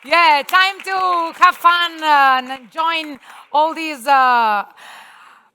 Yeah, time to have fun and join all these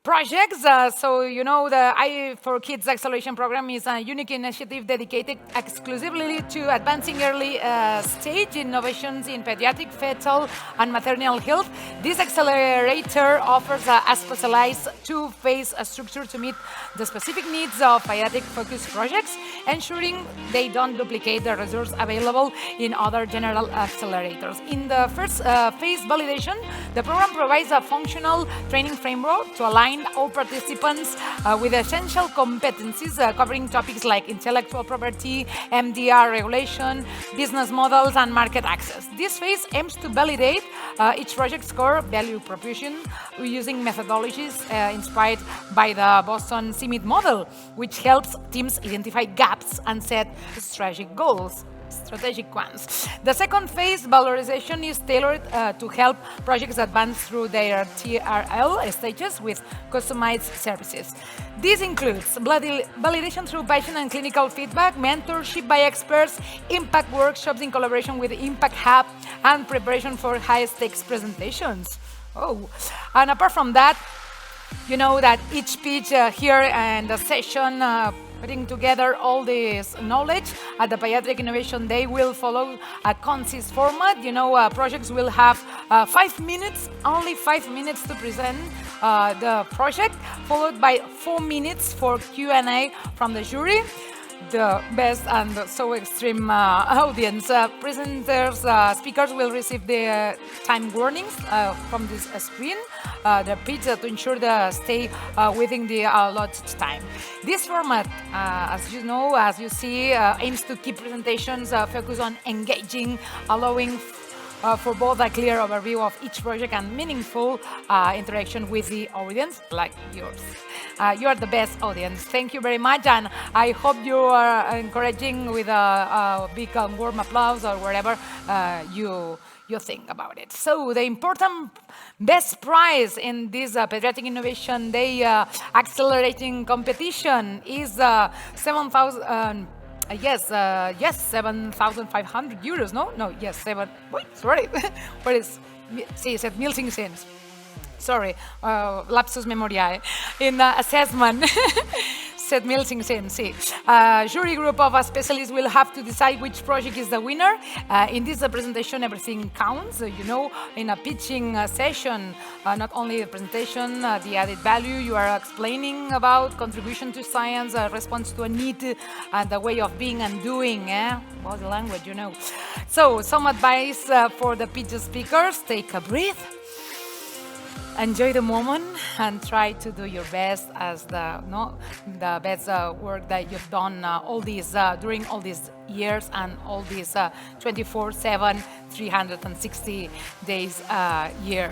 projects. So, the i4KIDS Acceleration Program is a unique initiative dedicated exclusively to advancing early stage innovations in pediatric, fetal, and maternal health. This accelerator offers a specialized two-phase structure to meet the specific needs of pediatric-focused projects, ensuring they don't duplicate the resources available in other general accelerators. In the first phase validation, the program provides a functional training framework to align all participants with essential competencies covering topics like intellectual property, MDR regulation, business models, and market access. This phase aims to validate each project's core value proposition using methodologies inspired by the Boston CMIT model, which helps teams identify gaps and set strategic goals. Strategic ones. The second phase, valorization, is tailored to help projects advance through their TRL stages with customized services. This includes validation through patient and clinical feedback, mentorship by experts, impact workshops in collaboration with the Impact Hub, and preparation for high-stakes presentations. Oh, and apart from that, you know that each pitch here and the session putting together all this knowledge at the Paediatric Innovation Day will follow a concise format. Projects will have 5 minutes, only 5 minutes to present the project, followed by 4 minutes for Q&A from the jury. The best and so extreme audience. Presenters, speakers will receive the time warnings from this screen, the pitch to ensure they stay within the allotted time. This format, as you see, aims to keep presentations focused on engaging, allowing for both a clear overview of each project and meaningful interaction with the audience, like yours. You are the best audience. Thank you very much, and I hope you are encouraging with a big warm applause or whatever you think about it. So the important best prize in this Pediatric Innovation Day accelerating competition is 7,000. Yes, 7,500 euros. No, yes, 7. Wait, sorry. What is? Sí, 7.500. Sorry, lapsus memoriae. In assessment, 7.500, sí. Jury group of specialists will have to decide which project is the winner. In this presentation, everything counts. In a pitching session, not only the presentation, the added value you are explaining about contribution to science, response to a need, and the way of being and doing. Body language, So, some advice for the pitch speakers: take a breath. Enjoy the moment and try to do your best as the best work that you've done during all these years and all these 24/7, 360 days a year.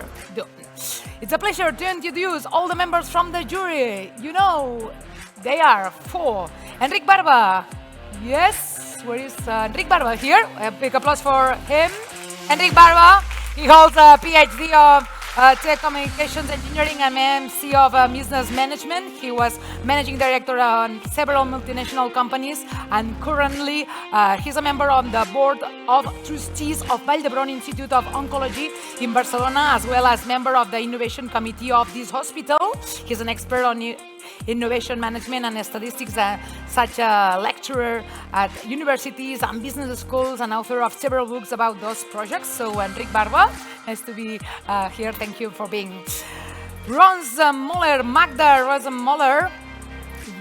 It's a pleasure to introduce all the members from the jury. They are 4. Enric Barba. Yes, where is Enric Barba? Here. A big applause for him. Enric Barba. He holds a PhD of Telecommunications Engineering and MC of Business Management. He was managing director on several multinational companies, and currently he's a member of the board of trustees of Vall d'Hebron Institute of Oncology in Barcelona, as well as member of the innovation committee of this hospital. He's an expert on innovation management and statistics, such a lecturer at universities and business schools, and author of several books about those projects. So, Enric Barba, nice to be here. Thank you for being. Magda Rosenmuller.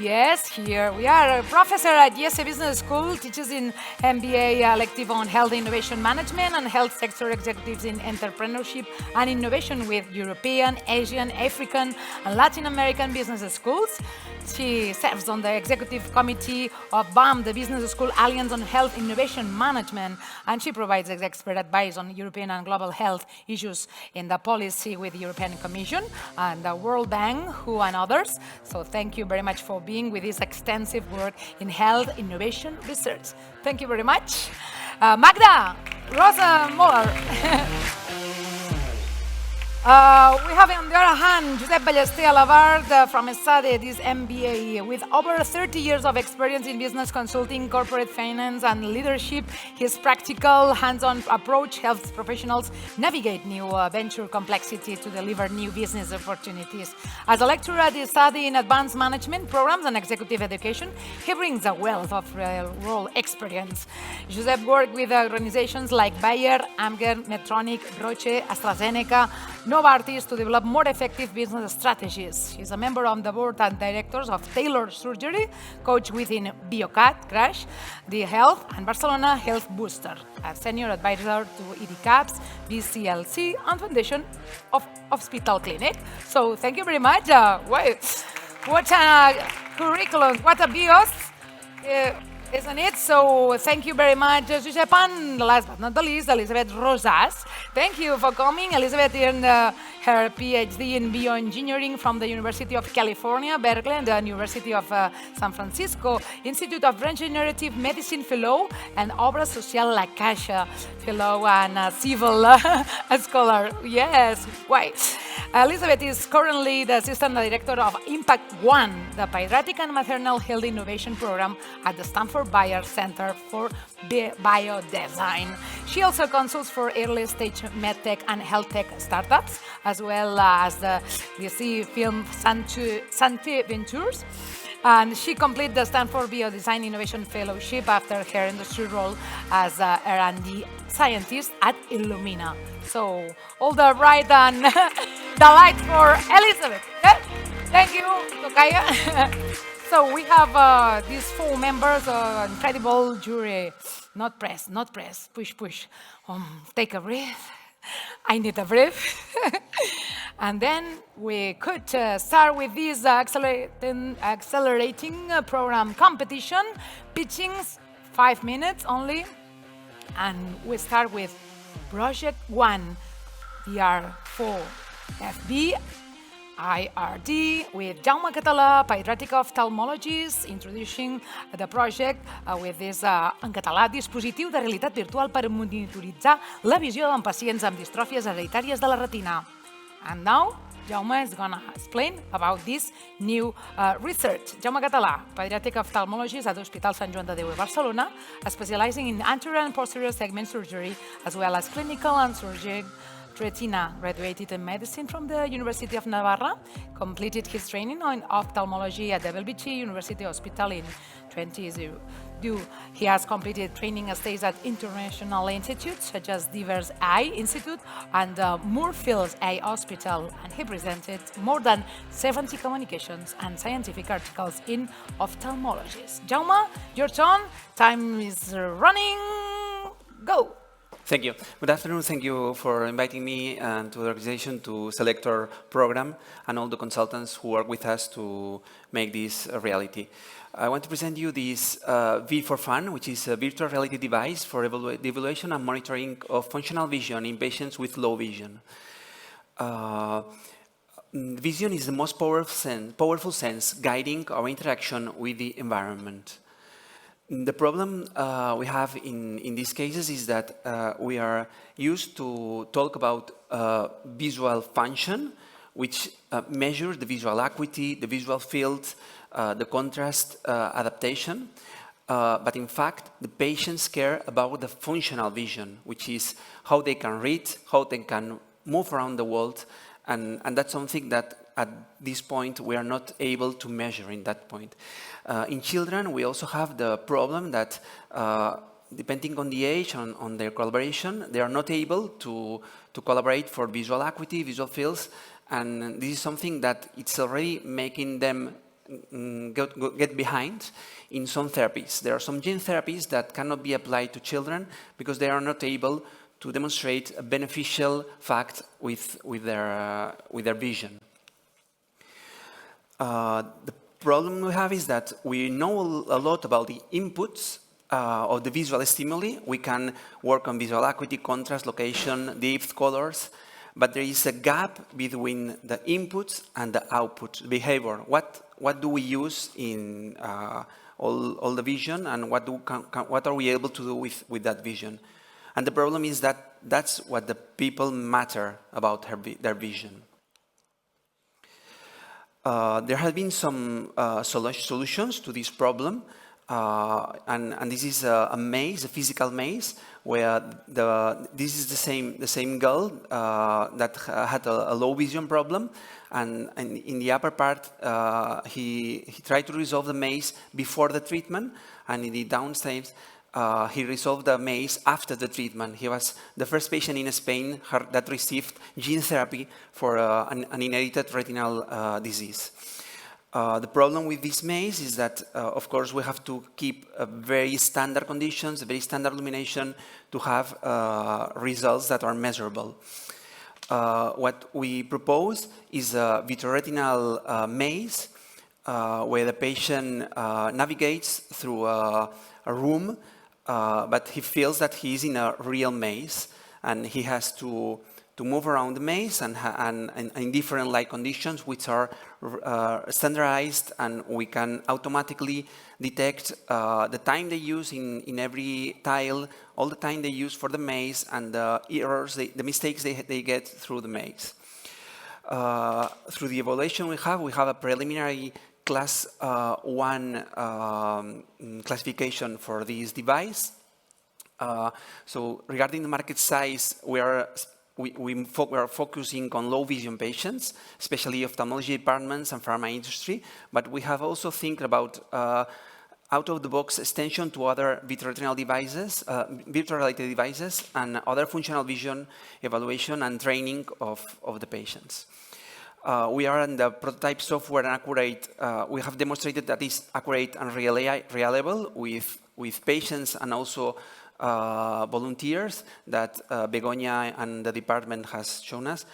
Yes, here we are. A professor at IESE Business School, teaches in MBA elective on health innovation management and health sector executives in entrepreneurship and innovation with European, Asian, African, and Latin American business schools. She serves on the executive committee of BAM, the Business School Alliance on Health Innovation Management, and she provides expert advice on European and global health issues in the policy with the European Commission and the World Bank, WHO, and others. So thank you very much for being with this extensive work in health innovation research. Thank you very much. Magda Rosenmuller. We have on the other hand Josep Ballester Alabart from Estades MBA. With over 30 years of experience in business consulting, corporate finance and leadership, his practical, hands-on approach helps professionals navigate new venture complexity to deliver new business opportunities. As a lecturer at the Study in Advanced Management Programs and Executive Education, he brings a wealth of real-world experience. Josep worked with organizations like Bayer, Amgen, Medtronic, Roche, AstraZeneca, Novartis to develop more effective business strategies. He's a member on the board and directors of Taylor Surgery, coach within BRAVQAI, The Health, and Barcelona Health Booster, a senior advisor to IRSJD, BCLC, and Foundation of Hospital Clinic. So thank you very much. What a curriculum, what a bios. Isn't it? So thank you very much, Josep, and last but not the least, Elizabeth Rosas. Thank you for coming. Elizabeth earned her PhD in bioengineering from the University of California, Berkeley, and the University of San Francisco, Institute of Regenerative Medicine Fellow, and Obra Social La Caixa Fellow, and Civil Scholar. Yes, why? Elizabeth is currently the Assistant Director of Impact One, the Paediatric and Maternal Health Innovation Program at the Stanford Bayer Center for Biodesign. She also consults for early-stage medtech and health tech startups, as well as the VC film Santé Ventures. And she completed the Stanford Biodesign Innovation Fellowship after her industry role as R&D scientist at Illumina. So, all the right and the light for Elizabeth. Yeah? Thank you, Tokaya. So we have these 4 members, incredible jury. Not press, push. Take a breath. I need a breath. And then we could start with this accelerating program competition. Pitchings, 5 minutes only. And we start with Project 1, DR4FB, IRD, with Jaume Català, Paediatric Ophthalmologist, introducing the project with this, en català, dispositiu de realitat virtual per monitoritzar la visió en pacients amb distròfies hereditàries de la retina. And now, Jaume is going to explain about this new research. Jaume Català, Paediatric Ophthalmologist at Hospital Sant Joan de Déu de Barcelona, specializing in anterior and posterior segment surgery, as well as clinical and surgical retina, graduated in medicine from the University of Navarra, completed his training in ophthalmology at the BRAVQAI University Hospital in 2002. He has completed training stays at international institutes such as Divers Eye Institute and Moorfields Eye Hospital, and he presented more than 70 communications and scientific articles in ophthalmology. Jaume, your turn. Time is running. Go. Thank you. Good afternoon. Thank you for inviting me and to the organization to select our program and all the consultants who work with us to make this a reality. I want to present you this V4Fun, which is a virtual reality device for the evaluation and monitoring of functional vision in patients with low vision. Vision is the most powerful sense guiding our interaction with the environment. The problem we have in these cases is that we are used to talk about visual function, which measures the visual acuity, the visual field, the contrast adaptation. But in fact, the patients care about the functional vision, which is how they can read, how they can move around the world. And that's something that at this point we are not able to measure in that point. In children, we also have the problem that depending on the age, on their collaboration, they are not able to collaborate for visual acuity, visual fields, and this is something that it's already making them get behind in some therapies. There are some gene therapies that cannot be applied to children because they are not able to demonstrate a beneficial fact with their vision. The problem we have is that we know a lot about the inputs of the visual stimuli. We can work on visual acuity, contrast, location, depth, colors, but there is a gap between the inputs and the outputs, behavior. What do we use in all the vision, and what are we able to do with that vision? And the problem is that that's what the people matter about their vision. There have been some solutions to this problem, and this is a maze, a physical maze, where this is the same girl that had a low vision problem, and in the upper part he tried to resolve the maze before the treatment, and in the downstairs he resolved the maze after the treatment. He was the first patient in Spain that received gene therapy for an inherited retinal disease. The problem with this maze is that, of course, we have to keep very standard conditions, very standard illumination to have results that are measurable. What we propose is a vitreoretinal maze where the patient navigates through a room, but he feels that he's in a real maze, and he has to move around the maze and in different light conditions, which are standardized, and we can automatically detect the time they use in every tile, all the time they use for the maze, and the errors, the mistakes they get through the maze. Through the evaluation we have a preliminary class 1 classification for this device. So regarding the market size, we are focusing on low vision patients, especially ophthalmology departments and pharma industry, but we have also think about out-of-the-box extension to other vitreoretinal devices, vitreoretinal devices, and other functional vision evaluation and training of the patients. We are in the prototype software and accurate. We have demonstrated that it's accurate and reliable with patients and also volunteers that Begoña and the department has shown us,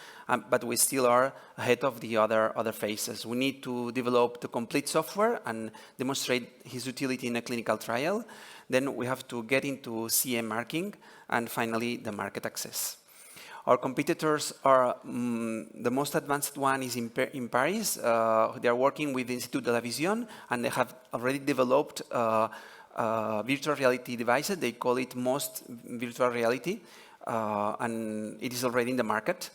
but we still are ahead of the other phases. We need to develop the complete software and demonstrate his utility in a clinical trial. Then we have to get into CE marking, and finally the market access. Our competitors are, the most advanced one is in Paris. They are working with the Institut de la Vision, and they have already developed virtual reality devices. They call it MOST virtual reality, and it is already in the market.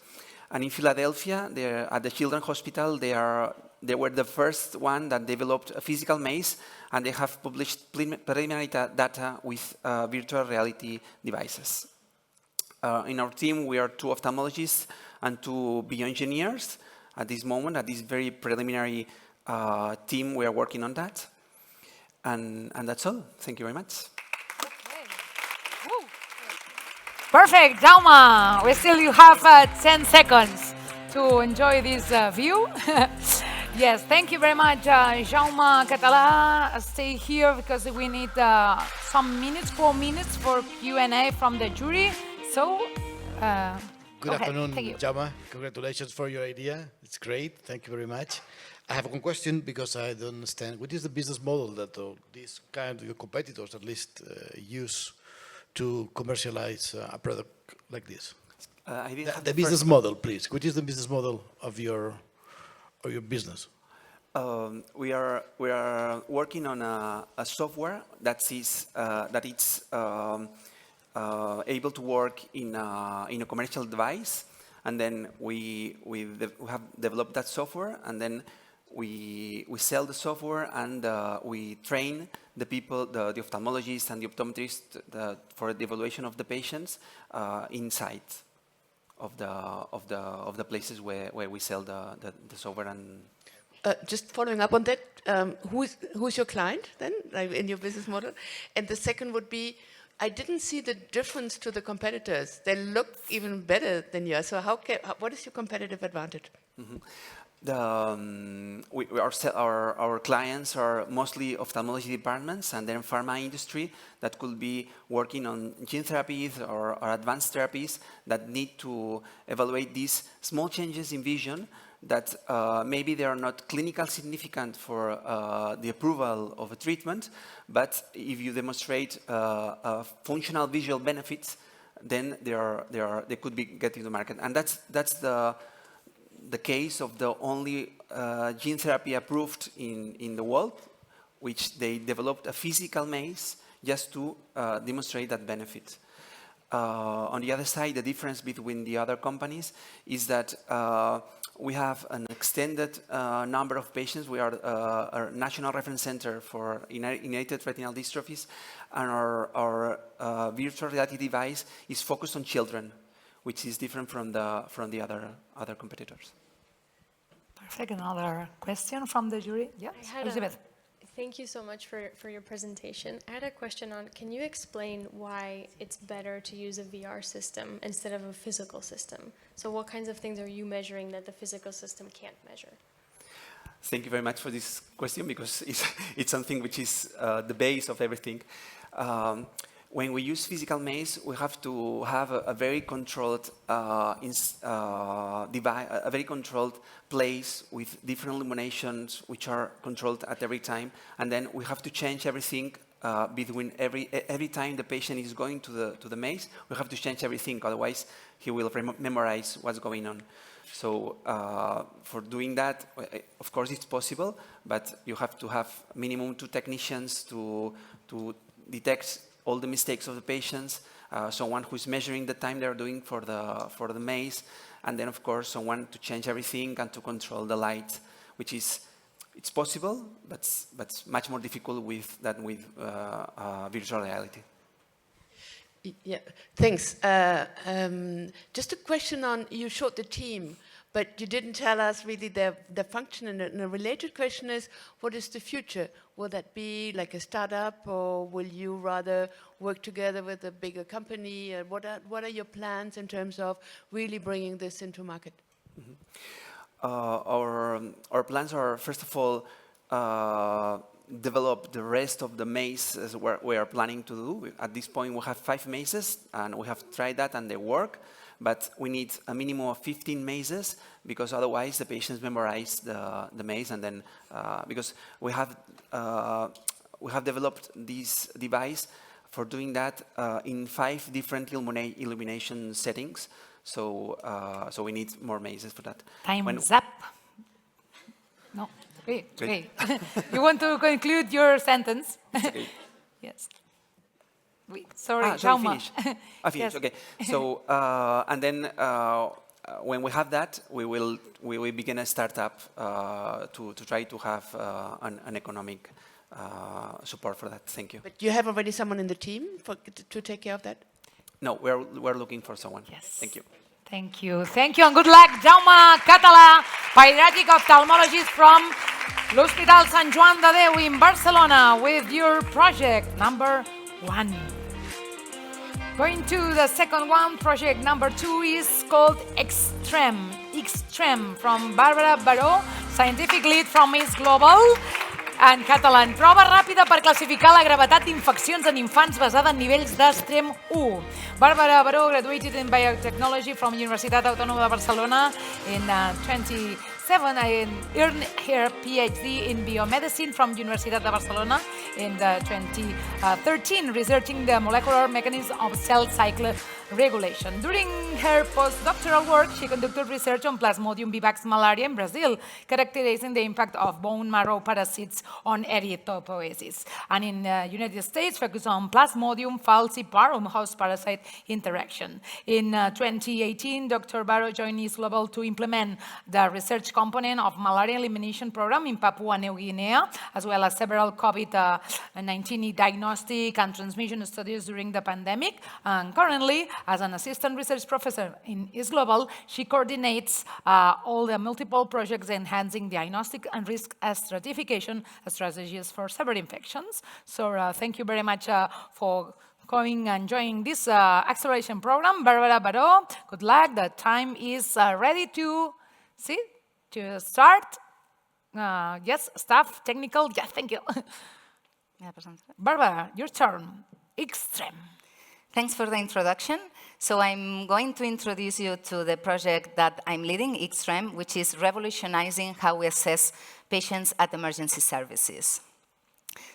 And in Philadelphia, at the Children's Hospital, they were the first one that developed a physical maze, and they have published preliminary data with virtual reality devices. In our team, we are 2 ophthalmologists and 2 bioengineers at this moment. At this very preliminary team, we are working on that. And that's all. Thank you very much. Okay. Woo. Perfect, Jaume. You have 10 seconds to enjoy this view. Yes, thank you very much, Jaume, Català. Stay here because we need some minutes, 4 minutes for Q&A from the jury. So, good afternoon, Jaume. Congratulations for your idea. It's great. Thank you very much. I have one question because I don't understand. What is the business model that these kind of your competitors at least use to commercialize a product like this? The business model, please. What is the business model of your business? We are working on a software that is able to work in a commercial device, and then we have developed that software, and then we sell the software, and we train the people, the ophthalmologists and the optometrists for the evaluation of the patients inside of the places where we sell the software. And just following up on that, who's your client then, like in your business model? And the second would be, I didn't see the difference to the competitors. They look even better than yours. So what is your competitive advantage? Mm-hmm. Our clients are mostly ophthalmology departments and then pharma industry that could be working on gene therapies or advanced therapies that need to evaluate these small changes in vision that maybe they are not clinically significant for the approval of a treatment, but if you demonstrate functional visual benefits, then they could be getting to the market. And that's the case of the only gene therapy approved in the world, which they developed a physical maze just to demonstrate that benefit. on the other side, the difference between the other companies is that we have an extended number of patients. We are a national reference center for inherited retinal dystrophies, and our virtual reality device is focused on children, which is different from the other competitors. Perfect. Another question from the jury? Yeah, Elizabeth. Thank you so much for your presentation. I had a question on, can you explain why it's better to use a VR system instead of a physical system? So what kinds of things are you measuring that the physical system can't measure? Thank you very much for this question, because it's something which is the base of everything. When we use physical maze, we have to have a very controlled a very controlled place with different illuminations, which are controlled at every time, and then we have to change everything between every time the patient is going to the maze. We have to change everything, otherwise he will memorize what's going on. So for doing that, of course it's possible, but you have to have minimum 2 technicians to detect all the mistakes of the patients, someone who's measuring the time they're doing for the maze, and then of course someone to change everything and to control the light, which it's possible, but much more difficult than with virtual reality. Yeah, thanks. Just a question on, you showed the team, but you didn't tell us really the function, and a related question is, what is the future? Will that be like a startup, or will you rather work together with a bigger company? What are your plans in terms of really bringing this into market? Mm-hmm. Our plans are, first of all, develop the rest of the mazes we are planning to do. At this point, we have 5 mazes, and we have tried that, and they work. But we need a minimum of 15 mazes, because otherwise the patients memorize the maze, and then because we have developed this device for doing that in 5 different illumination settings. So we need more mazes for that. Time's up. No, okay. You want to conclude your sentence? Okay. Yes. Sorry, Jaume. I finished. Yes. Okay. So and then when we have that, we will begin a startup to try to have an economic support for that. Thank you. But you have already someone in the team to take care of that? No, we're looking for someone. Yes. Thank you. Thank you. Thank you, and good luck, Jaume Català, Paediatric ophthalmologist from l'Hospital Sant Joan de Déu in Barcelona, with your project number 1. Going to the second one, project number 2 is called X-Trem. X-Trem from Bàrbara, Baro, scientific lead from ISGlobal, en català. Prova ràpida per classificar la gravetat d'infeccions en infants basada en nivells d'Extrem 1. Bàrbara Baro graduated in biotechnology from Universitat Autònoma de Barcelona in 2007 and earned her PhD in biomedicine from Universitat de Barcelona in 2013, researching the molecular mechanism of cell cycle regulation. During her postdoctoral work, she conducted research on Plasmodium vivax malaria in Brazil, characterizing the impact of bone marrow parasites on erythropoiesis. And in the United States, focused on Plasmodium falciparum host parasite interaction. In 2018, Dr. Baro joined ISGlobal to implement the research component of malaria elimination program in Papua New Guinea, as well as several COVID-19 diagnostic and transmission studies during the pandemic. And currently, as an assistant research professor in ISGlobal, she coordinates all the multiple projects enhancing diagnostic and risk stratification strategies for severe infections. So thank you very much for coming and joining this acceleration program. Bàrbara, Baro, good luck. The time is ready to start. Yes, staff, technical, yeah, thank you. Bàrbara, your turn. X-Trem. Thanks for the introduction. So I'm going to introduce you to the project that I'm leading, X-Trem, which is revolutionizing how we assess patients at emergency services.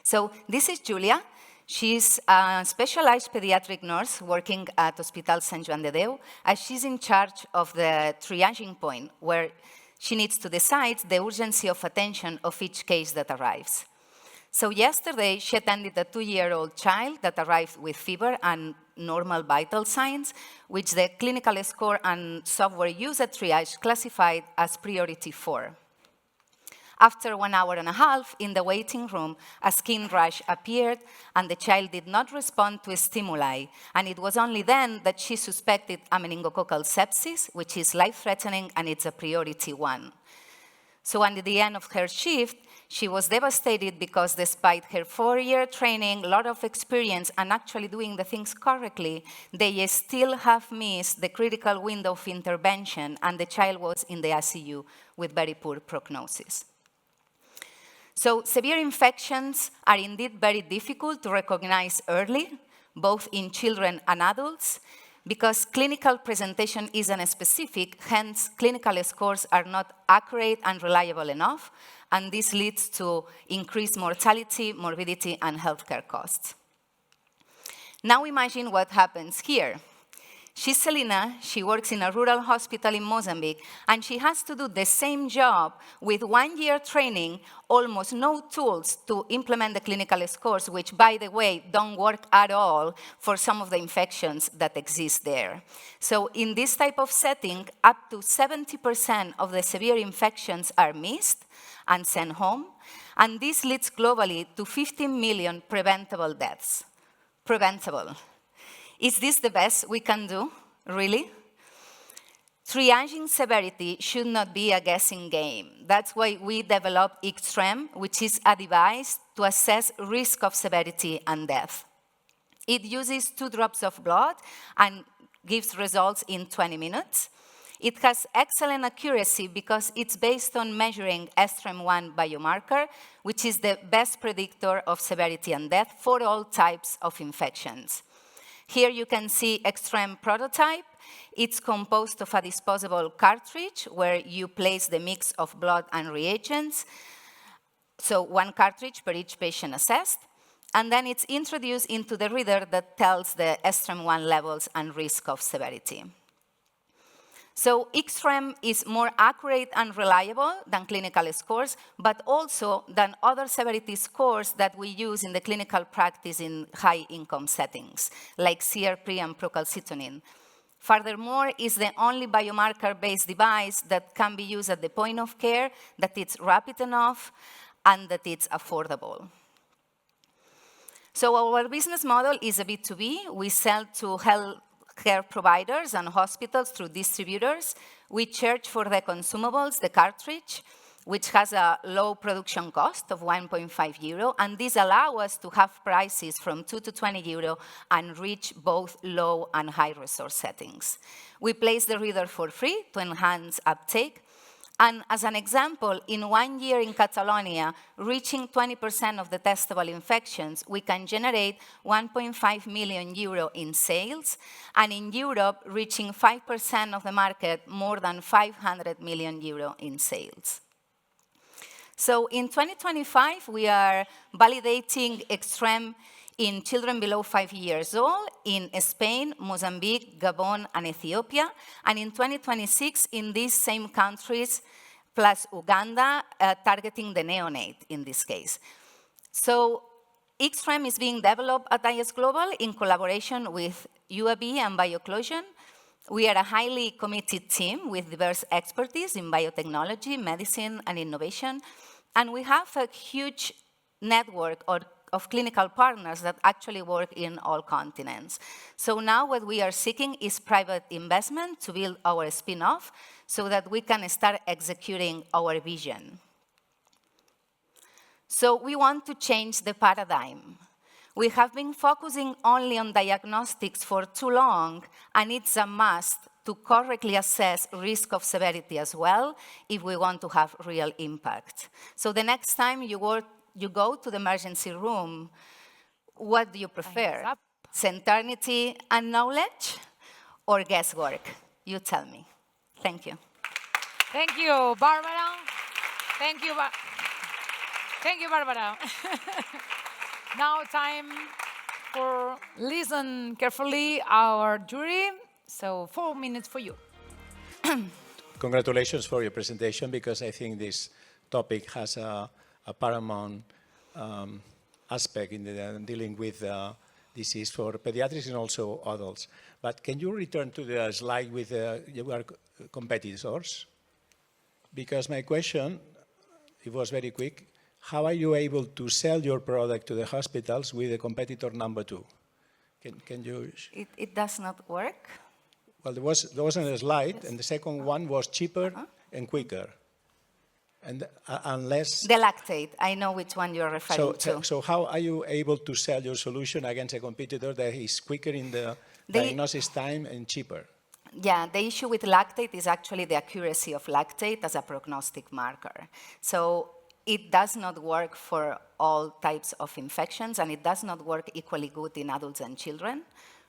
So this is Julia. She's a specialized pediatric nurse working at Hospital Sant Joan de Déu, and she's in charge of the triaging point, where she needs to decide the urgency of attention of each case that arrives. So yesterday, she attended a 2-year-old child that arrived with fever and normal vital signs, which the clinical score and software used at triage classified as priority 4. After 1.5 hours in the waiting room, a skin rash appeared, and the child did not respond to stimuli. And it was only then that she suspected a meningococcal sepsis, which is life-threatening, and it's a priority 1. So at the end of her shift, she was devastated because despite her 4-year training, a lot of experience, and actually doing the things correctly, they still have missed the critical window of intervention, and the child was in the ICU with very poor prognosis. So severe infections are indeed very difficult to recognize early, both in children and adults, because clinical presentation isn't specific, hence clinical scores are not accurate and reliable enough, and this leads to increased mortality, morbidity, and healthcare costs. Now imagine what happens here. She's Selena, she works in a rural hospital in Mozambique, and she has to do the same job with 1-year training, almost no tools to implement the clinical scores, which, by the way, don't work at all for some of the infections that exist there. So in this type of setting, up to 70% of the severe infections are missed and sent home, and this leads globally to 15 million preventable deaths. Preventable. Is this the best we can do, really? Triaging severity should not be a guessing game. That's why we developed X-Trem, which is a device to assess risk of severity and death. It uses 2 drops of blood and gives results in 20 minutes. It has excellent accuracy because it's based on measuring X-Trem1 biomarker, which is the best predictor of severity and death for all types of infections. Here you can see X-Trem prototype. It's composed of a disposable cartridge where you place the mix of blood and reagents. So 1 cartridge per each patient assessed. And then it's introduced into the reader that tells the X-Trem1 levels and risk of severity. So X-Trem is more accurate and reliable than clinical scores, but also than other severity scores that we use in the clinical practice in high-income settings, like CRP and procalcitonin. Furthermore, it's the only biomarker-based device that can be used at the point of care, that it's rapid enough, and that it's affordable. So our business model is a B2B. We sell to healthcare providers and hospitals through distributors. We charge for the consumables, the cartridge, which has a low production cost of 1.5 euro, and this allows us to have prices from 2 to 20 euro and reach both low and high resource settings. We place the reader for free to enhance uptake. And as an example, in 1 year in Catalonia, reaching 20% of the testable infections, we can generate 1.5 million euro in sales, and in Europe, reaching 5% of the market, more than 500 million euro in sales. So in 2025, we are validating X-Trem in children below 5 years old in Spain, Mozambique, Gabon, and Ethiopia. And in 2026, in these same countries, plus Uganda, targeting the neonate in this case. So X-Trem is being developed at ISGlobal in collaboration with UAB and BioClosion. We are a highly committed team with diverse expertise in biotechnology, medicine, and innovation. And we have a huge network of clinical partners that actually work in all continents. So now what we are seeking is private investment to build our spin-off so that we can start executing our vision. So we want to change the paradigm. We have been focusing only on diagnostics for too long, and it's a must to correctly assess risk of severity as well if we want to have real impact. So the next time you go to the emergency room, what do you prefer? Certainty and knowledge or guesswork? You tell me. Thank you. Thank you, Barbara. Thank you, thank you, Barbara. Now time for listen carefully our jury. So 4 minutes for you. Congratulations for your presentation, because I think this topic has a paramount aspect in dealing with disease for pediatrics and also adults. But can you return to the slide with your competitors? Because my question, it was very quick, how are you able to sell your product to the hospitals with the competitor number 2? Can you? It does not work. Well, there was a slide, yes. And the second one was cheaper and quicker. And unless... The lactate, I know which one you're referring to. So how are you able to sell your solution against a competitor that is quicker in the diagnosis time and cheaper? Yeah, the issue with lactate is actually the accuracy of lactate as a prognostic marker. So it does not work for all types of infections, and it does not work equally good in adults and children,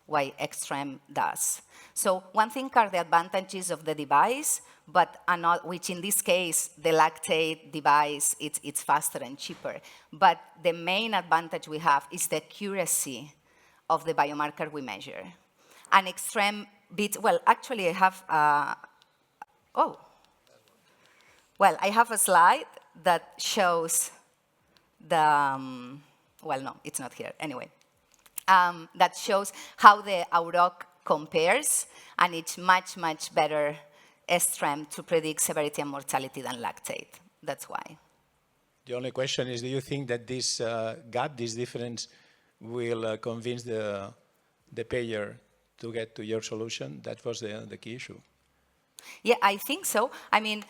while X-Trem does. So one thing are the advantages of the device, but which in this case, the lactate device, it's faster and cheaper. But the main advantage we have is the accuracy of the biomarker we measure. And X-Trem beats, well, actually I have, I have a slide that shows the, well, no, it's not here, anyway. That shows how the AUROC compares, and it's much, much better X-Trem to predict severity and mortality than lactate. That's why. The only question is, do you think that this gap, this difference, will convince the payer to get to your solution? That was the key issue. Yeah, I think so. I mean,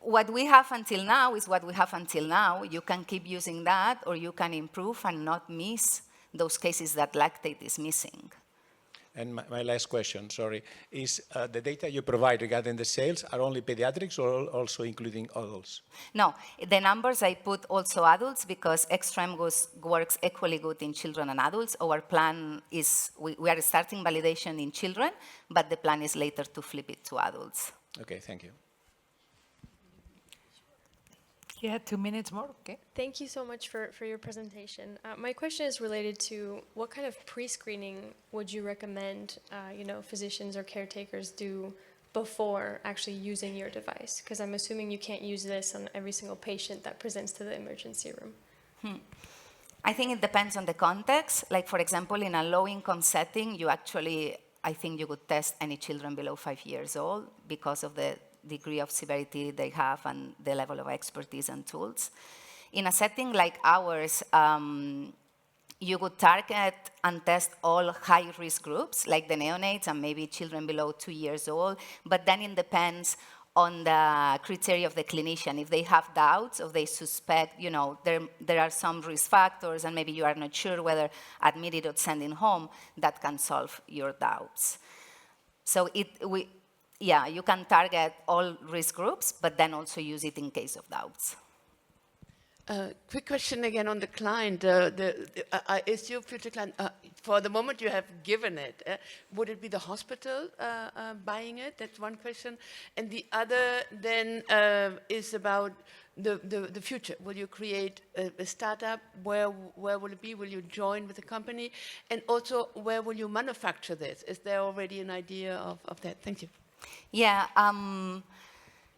what we have until now is what we have until now. You can keep using that, or you can improve and not miss those cases that lactate is missing. And my last question, sorry, is the data you provide regarding the sales are only pediatrics or also including adults? No, the numbers I put also adults because X-Trem works equally good in children and adults. Our plan is, we are starting validation in children, but the plan is later to flip it to adults. Okay, thank you. Yeah, 2 minutes more, okay. Thank you so much for your presentation. My question is related to what kind of pre-screening would you recommend physicians or caretakers do before actually using your device? Because I'm assuming you can't use this on every single patient that presents to the emergency room. I think it depends on the context. Like, for example, in a low-income setting, I think you could test any children below 5 years old because of the degree of severity they have and the level of expertise and tools. In a setting like ours, you could target and test all high-risk groups, like the neonates and maybe children below 2 years old, but then it depends on the criteria of the clinician. If they have doubts or they suspect, there are some risk factors and maybe you are not sure whether admitted or sending home, that can solve your doubts. So yeah, you can target all risk groups, but then also use it in case of doubts. Quick question again on the client. Is your future client, for the moment you have given it, would it be the hospital buying it? That's one question. And the other then is about the future. Will you create a startup? Where will it be? Will you join with a company? And also, where will you manufacture this? Is there already an idea of that? Thank you. Yeah,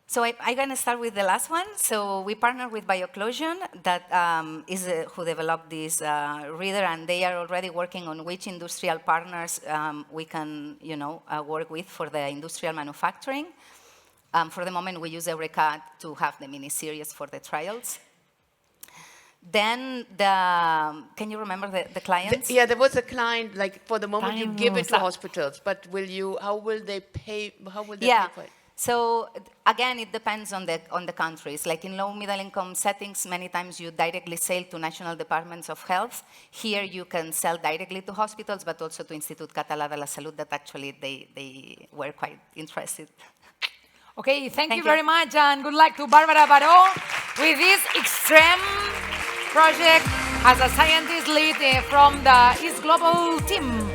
so I'm going to start with the last one. So we partner with BioClosion, that is who developed this reader, and they are already working on which industrial partners we can, work with for the industrial manufacturing. For the moment, we use Eureka to have the mini-series for the trials. Then can you remember the clients? Yeah, there was a client, like for the moment you give it to hospitals, but how will they pay for it? So again, it depends on the countries. Like in low middle income settings, many times you directly sell to national departments of health. Here you can sell directly to hospitals, but also to Institut Català de la Salut, that actually they were quite interested. Okay, thank you very much, and good luck to Bàrbara Baro with this X-Trem project as a scientist lead from the ISGlobal team.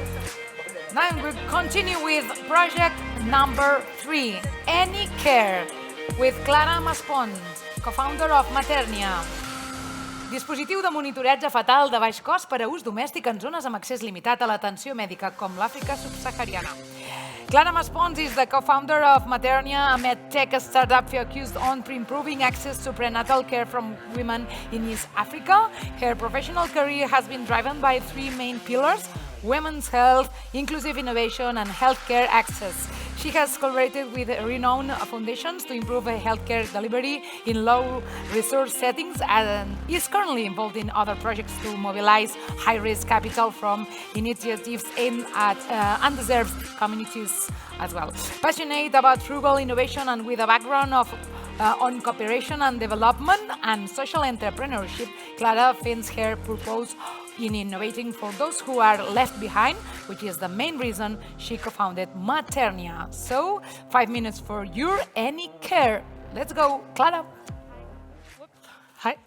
Now we'll continue with project number 3, Anicare, with Clara Maspons, co-founder of Maternia. Dispositiu de monitoratge fetal de baix cost per a ús domèstic en zones amb accés limitat a l'atenció mèdica, com l'Àfrica subsahariana. Clara Maspons is the co-founder of Maternia, a medtech startup focused on improving access to prenatal care from women in East Africa. Her professional career has been driven by three main pillars: women's health, inclusive innovation, and healthcare access. She has collaborated with renowned foundations to improve healthcare delivery in low-resource settings and is currently involved in other projects to mobilize high-risk capital from initiatives aimed at underserved communities as well. Passionate about frugal innovation and with a background on cooperation and development and social entrepreneurship, Clara finds her purpose in innovating for those who are left behind, which is the main reason she co-founded Maternia. So, 5 minutes for your Anicare. Let's go, Clara. Hi.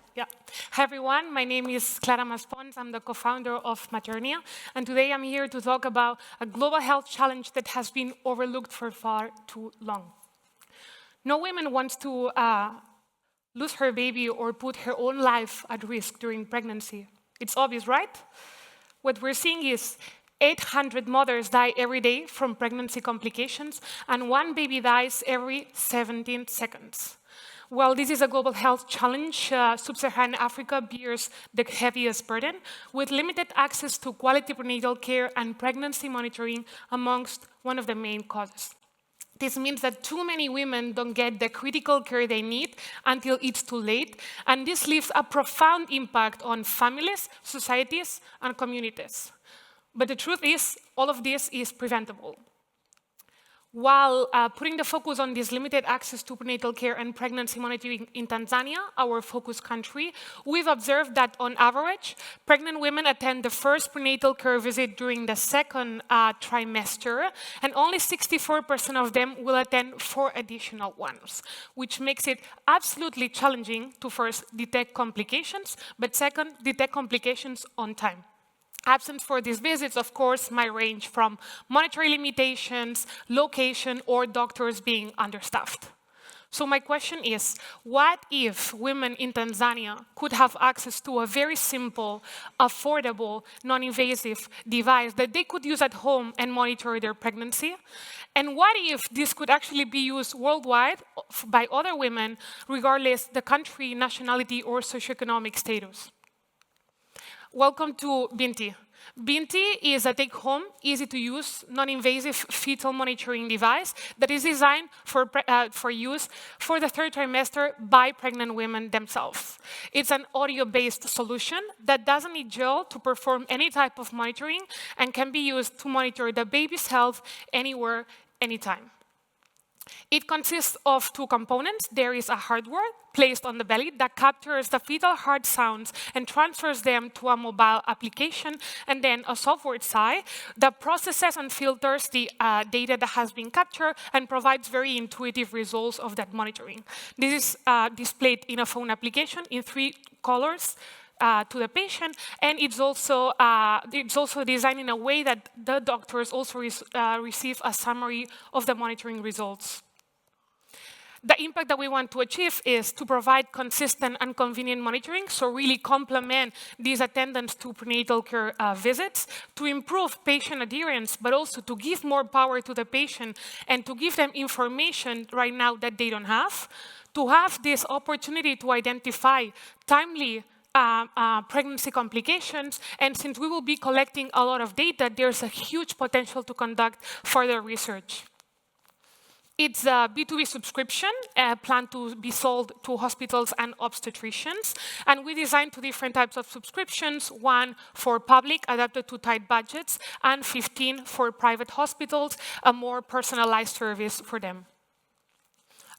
Hi everyone, my name is Clara Maspons. I'm the co-founder of Maternia, and today I'm here to talk about a global health challenge that has been overlooked for far too long. No woman wants to lose her baby or put her own life at risk during pregnancy. It's obvious, right? What we're seeing is 800 mothers die every day from pregnancy complications, and one baby dies every 17 seconds. Well, this is a global health challenge. Sub-Saharan Africa bears the heaviest burden, with limited access to quality prenatal care and pregnancy monitoring amongst one of the main causes. This means that too many women don't get the critical care they need until it's too late, and this leaves a profound impact on families, societies, and communities. But the truth is, all of this is preventable. While putting the focus on this limited access to prenatal care and pregnancy monitoring in Tanzania, our focus country, we've observed that on average, pregnant women attend the first prenatal care visit during the second trimester, and only 64% of them will attend 4 additional ones, which makes it absolutely challenging to first detect complications, but second, detect complications on time. Absence for these visits, of course, might range from monetary limitations, location, or doctors being understaffed. So my question is, what if women in Tanzania could have access to a very simple, affordable, non-invasive device that they could use at home and monitor their pregnancy? And what if this could actually be used worldwide by other women, regardless the country, nationality, or socioeconomic status? Welcome to Binti. Binti is a take-home, easy-to-use, non-invasive fetal monitoring device that is designed for use for the 3rd trimester by pregnant women themselves. It's an audio-based solution that doesn't need gel to perform any type of monitoring and can be used to monitor the baby's health anywhere, anytime. It consists of 2 components. There is a hardware placed on the belly that captures the fetal heart sounds and transfers them to a mobile application, and then a software side that processes and filters the data that has been captured and provides very intuitive results of that monitoring. This is displayed in a phone application in 3 colors to the patient, and it's also designed in a way that the doctors also receive a summary of the monitoring results. The impact that we want to achieve is to provide consistent and convenient monitoring, so really complement these attendance to prenatal care visits, to improve patient adherence, but also to give more power to the patient and to give them information right now that they don't have, to have this opportunity to identify timely pregnancy complications, and since we will be collecting a lot of data, there's a huge potential to conduct further research. It's a B2B subscription planned to be sold to hospitals and obstetricians, and we designed 2 different types of subscriptions, 1 for public, adapted to tight budgets, and 15 for private hospitals, a more personalized service for them.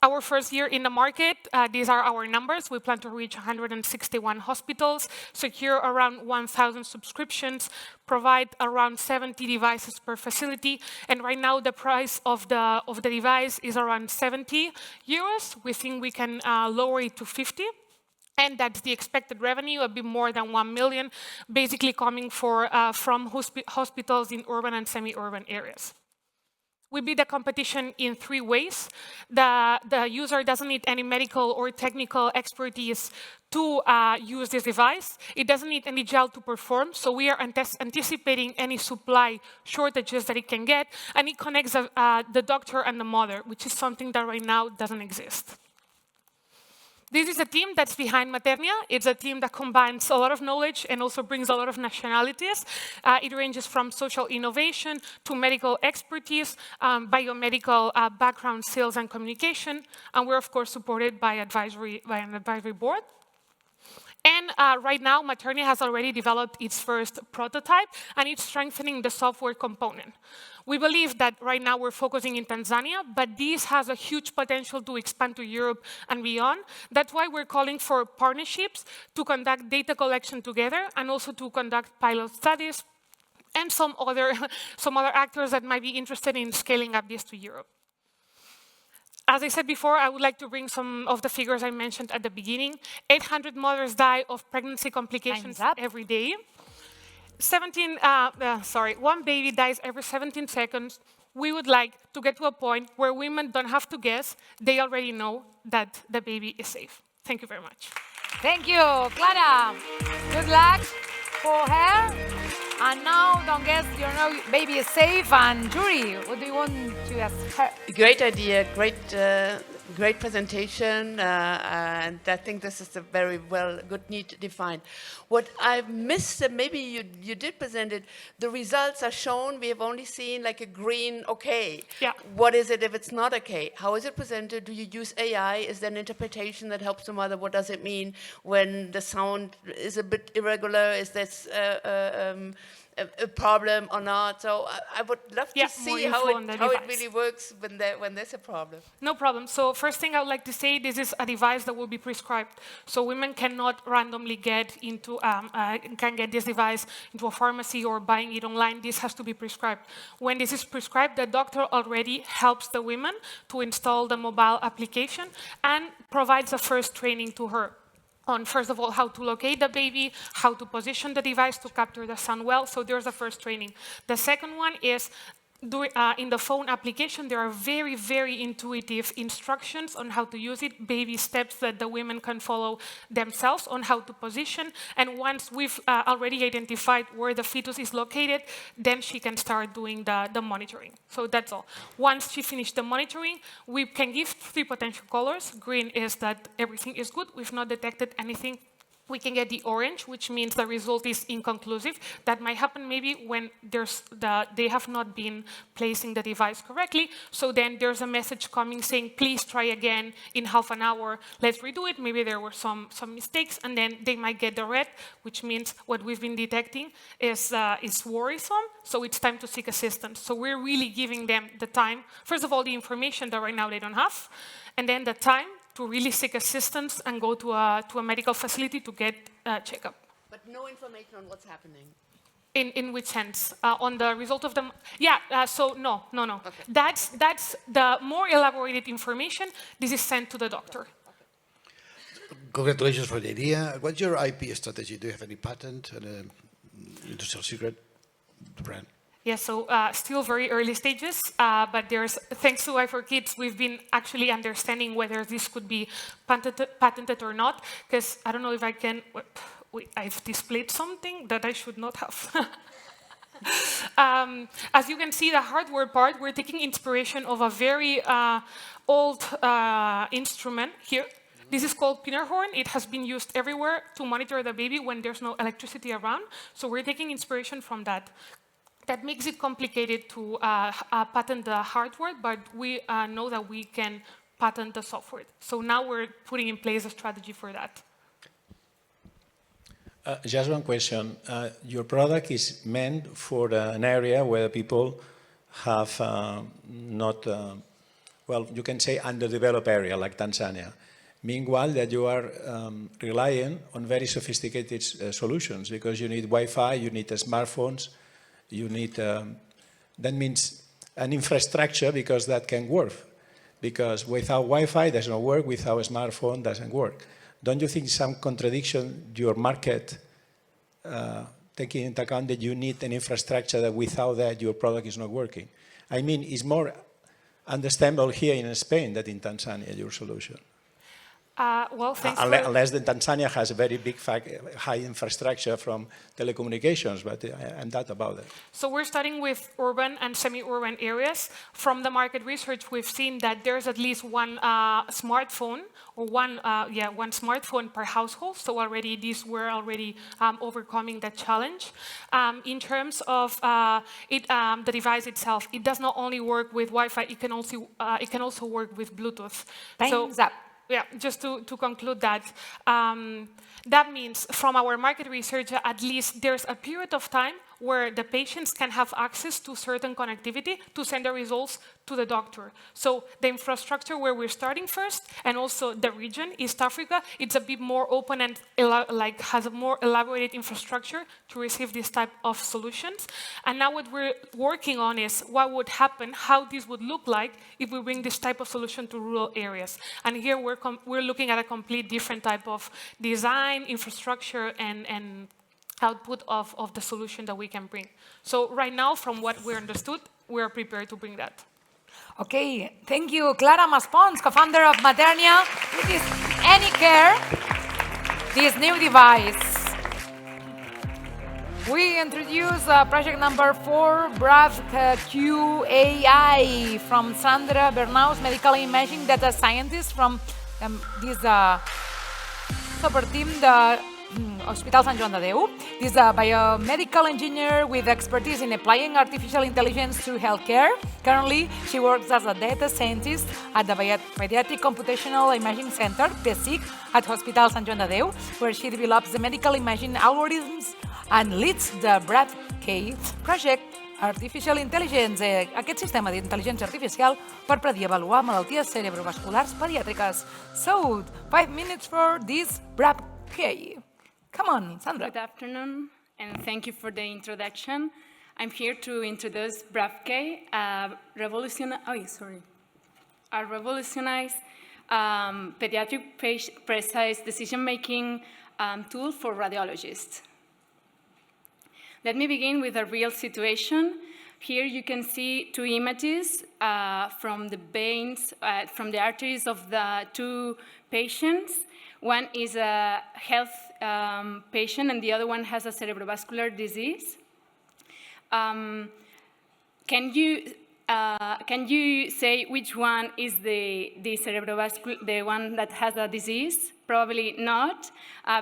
Our first year in the market, these are our numbers. We plan to reach 161 hospitals, secure around 1,000 subscriptions, provide around 70 devices per facility, and right now the price of the device is around 70 euros. We think we can lower it to 50. And that's the expected revenue, a bit more than 1 million, basically coming from hospitals in urban and semi-urban areas. We beat the competition in 3 ways. The user doesn't need any medical or technical expertise to use this device. It doesn't need any gel to perform, so we are anticipating any supply shortages that it can get, and it connects the doctor and the mother, which is something that right now doesn't exist. This is a team that's behind Maternia. It's a team that combines a lot of knowledge and also brings a lot of nationalities. It ranges from social innovation to medical expertise, biomedical background, sales and communication. And we're, of course, supported by an advisory board. And right now, Maternia has already developed its first prototype, and it's strengthening the software component. We believe that right now we're focusing in Tanzania, but this has a huge potential to expand to Europe and beyond. That's why we're calling for partnerships to conduct data collection together and also to conduct pilot studies and some other actors that might be interested in scaling up this to Europe. As I said before, I would like to bring some of the figures I mentioned at the beginning. 800 mothers die of pregnancy complications every day. 1 baby dies every 17 seconds. We would like to get to a point where women don't have to guess. They already know that the baby is safe. Thank you very much. Thank you, Clara. Good luck for her. And now, don't guess, your baby is safe. And Jury, what do you want to ask her? Great idea, great presentation, and I think this is a very good need defined. What I've missed, and maybe you did present it, the results are shown. We have only seen like a green, okay. Yeah. What is it if it's not okay? How is it presented? Do you use AI? Is there an interpretation that helps the mother? What does it mean when the sound is a bit irregular? Is this a problem or not? So I would love to see how it really works when there's a problem. No problem. So first thing I would like to say, this is a device that will be prescribed. So women cannot randomly get this device into a pharmacy or buying it online. This has to be prescribed. When this is prescribed, the doctor already helps the women to install the mobile application and provides a first training to her on, first of all, how to locate the baby, how to position the device to capture the sound well. So there's the first training. The second one is in the phone application, there are very, very intuitive instructions on how to use it, baby steps that the women can follow themselves on how to position. And once we've already identified where the fetus is located, then she can start doing the monitoring. So that's all. Once she finished the monitoring, we can give 3 potential colors. Green is that everything is good. We've not detected anything. We can get the orange, which means the result is inconclusive. That might happen maybe when they have not been placing the device correctly. So then there's a message coming saying, please try again in half an hour. Let's redo it. Maybe there were some mistakes. And then they might get the red, which means what we've been detecting is worrisome. So it's time to seek assistance. So we're really giving them the time. First of all, the information that right now they don't have. And then the time to really seek assistance and go to a medical facility to get a checkup. But no information on what's happening. In which sense? On the result of the... so no. Okay. That's the more elaborated information. This is sent to the doctor. Congratulations for the idea. What's your IP strategy? Do you have any patent and industrial secret brand? Yeah, so still very early stages, but thanks to i4KIDS, we've been actually understanding whether this could be patented or not, because I don't know if I can, I've displayed something that I should not have. As you can see, the hardware part, we're taking inspiration of a very old instrument here. This is called Pinnerhorn. It has been used everywhere to monitor the baby when there's no electricity around, so we're taking inspiration from that. That makes it complicated to patent the hardware, but we know that we can patent the software. So now we're putting in place a strategy for that. Just one question. Your product is meant for an area where people have not, well, you can say underdeveloped area like Tanzania. Meanwhile, that you are relying on very sophisticated solutions because you need Wi-Fi, you need smartphones, you need, that means an infrastructure because that can work. Because without Wi-Fi, it doesn't work, without a smartphone, doesn't work. Don't you think some contradiction, your market, taking into account that you need an infrastructure that without that your product is not working? I mean, it's more understandable here in Spain than in Tanzania, your solution. Well, thanks Unless Tanzania has a very big, high infrastructure from telecommunications, but I'm not about it. So we're starting with urban and semi-urban areas. From the market research, we've seen that there's at least one smartphone, or one smartphone per household. So already we're already overcoming that challenge. In terms of the device itself, it does not only work with Wi-Fi, it can also work with Bluetooth. Time's up. Yeah, just to conclude that, that means from our market research, at least there's a period of time where the patients can have access to certain connectivity to send the results to the doctor. So the infrastructure where we're starting first, and also the region, East Africa, it's a bit more open and has a more elaborated infrastructure to receive this type of solutions. And now what we're working on is what would happen, how this would look like if we bring this type of solution to rural areas. And here we're looking at a complete different type of design, infrastructure, and output of the solution that we can bring. So right now, from what we understood, we're prepared to bring that. Okay, thank you, Clara Maspons, co-founder of Maternia, with this Anicare, this new device. We introduce project number 4, BRAVQAI, from Sandra, Bernaus, medical imaging data scientist from this super team, the Hospital Sant Joan de Déu. This is a biomedical engineer with expertise in applying artificial intelligence to healthcare. Currently, she works as a data scientist at the Paediatric Computational Imaging Center, PSIC, at Hospital Sant Joan de Déu, where she develops the medical imaging algorithms and leads the BRAVQAI project. Artificial Intelligence, aquest sistema d'intel·ligència artificial per predir i avaluar malalties cerebrovasculars pediàtriques. So, 5 minutes for this BRAVQAI. Come on, Sandra. Good afternoon, and thank you for the introduction. I'm here to introduce BRAVQAI, a revolutionized pediatric precise decision-making tool for radiologists. Let me begin with a real situation. Here you can see 2 images from the veins, from the arteries of the 2 patients. One is a health patient, and the other one has a cerebrovascular disease. Can you say which one is the one that has a disease? Probably not,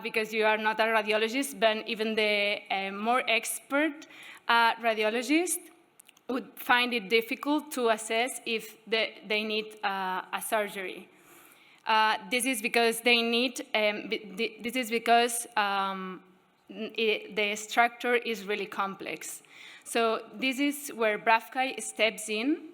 because you are not a radiologist, but even the more expert radiologist would find it difficult to assess if they need a surgery. This is because they need. This is because the structure is really complex. So this is where BRAVQAI steps in.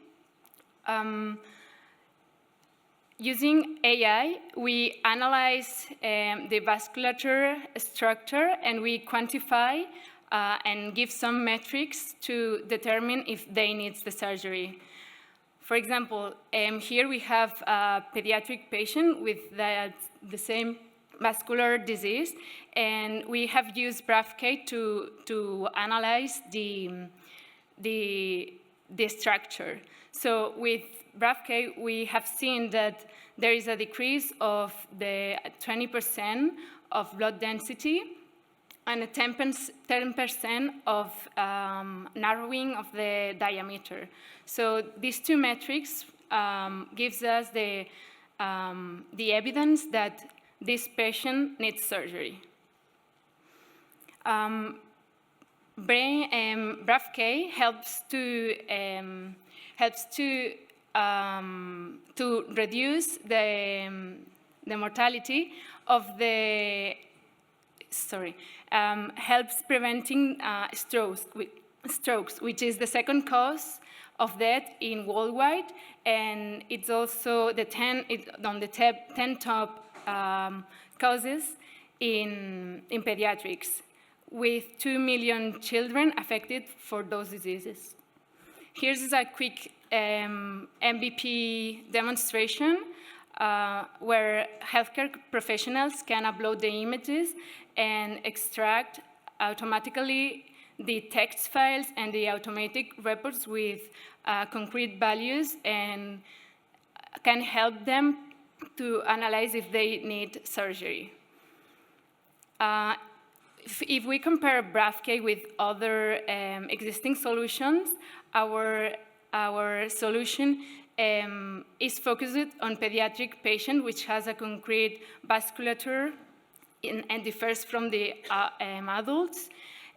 Using AI, we analyze the vasculature structure, and we quantify and give some metrics to determine if they need the surgery. For example, here we have a pediatric patient with the same vascular disease, and we have used BRAVQAI to analyze the structure. So with BRAVQAI, we have seen that there is a decrease of the 20% of blood density and a 10% of narrowing of the diameter. So these 2 metrics gives us the evidence that this patient needs surgery. BRAVQAI helps to reduce the mortality of the. Helps preventing strokes, which is the second cause of death in worldwide, and it's also on the 10 top causes in pediatrics, with 2 million children affected for those diseases. Here's a quick MVP demonstration where healthcare professionals can upload the images and extract automatically the text files and the automatic reports with concrete values and can help them to analyze if they need surgery. If we compare BRAVQAI with other existing solutions, our solution is focused on pediatric patient, which has a concrete vasculature and differs from the adults.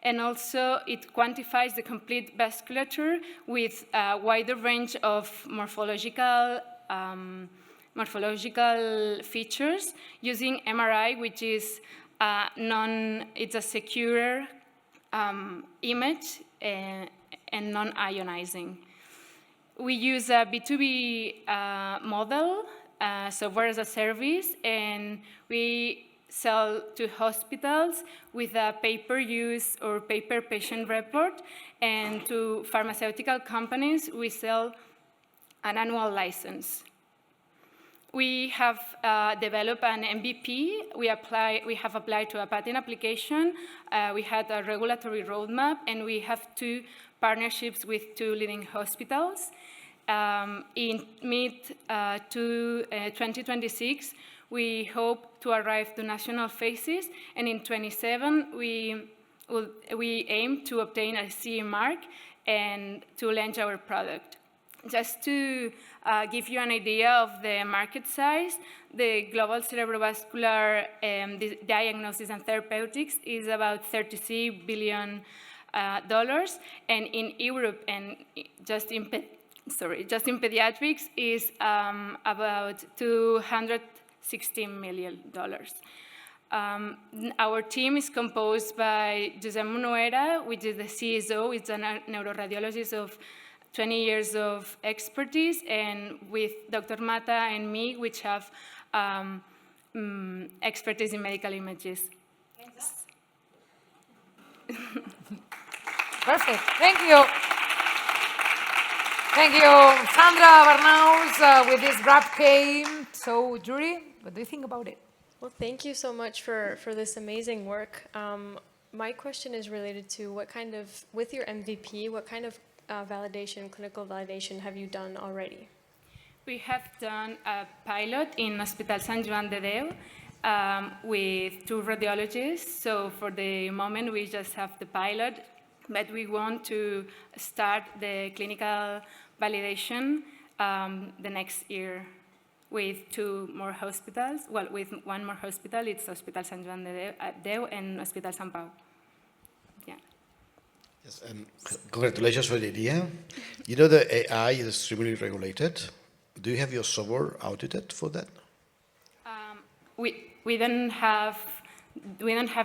And also, it quantifies the complete vasculature with a wider range of morphological features using MRI, which is it's a secure image and non-ionizing. We use a B2B model, software as a service, and we sell to hospitals with a pay-per-use or pay-per-patient report, and to pharmaceutical companies, we sell an annual license. We have developed an MVP. We have applied to a patent application. We had a regulatory roadmap, and we have 2 partnerships with 2 leading hospitals. In mid-2026, we hope to arrive to national phases, and in 27, we aim to obtain a CE mark and to launch our product. Just to give you an idea of the market size, the global cerebrovascular diagnosis and therapeutics is about $36 billion, and in Europe and just in pediatrics is about $216 million. Our team is composed by José Monuera, which is the CSO. It's a neuroradiologist of 20 years of expertise, and with Dr. Mata and me, which have expertise in medical images. Perfect. Thank you. Thank you, Sandra, Bernaus, with this BRAVQAI. So, jury, what do you think about it? Well, thank you so much for this amazing work. My question is related to with your MVP, what kind of clinical validation have you done already? We have done a pilot in Hospital Sant Joan de Déu with 2 radiologists. So for the moment, we just have the pilot, but we want to start the clinical validation the next year with 2 more hospitals. Well, with 1 more hospital, it's Hospital Sant Joan de Déu and Hospital Sant Pau. Yeah. Yes, congratulations for the idea. You know the AI is extremely regulated. Do you have your software audited for that? We don't have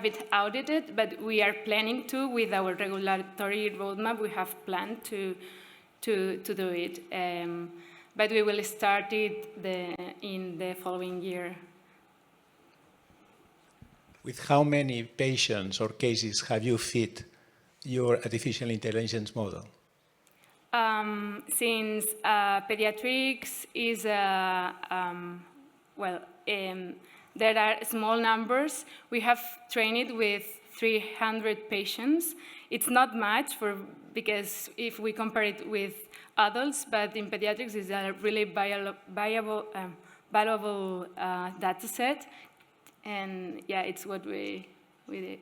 it audited, but we are planning to with our regulatory roadmap. We have planned to do it, but we will start it in the following year. With how many patients or cases have you fit your artificial intelligence model? Since pediatrics is there are small numbers. We have trained it with 300 patients. It's not much because if we compare it with adults, but in pediatrics it's a really valuable data set, and yeah, it's what we did.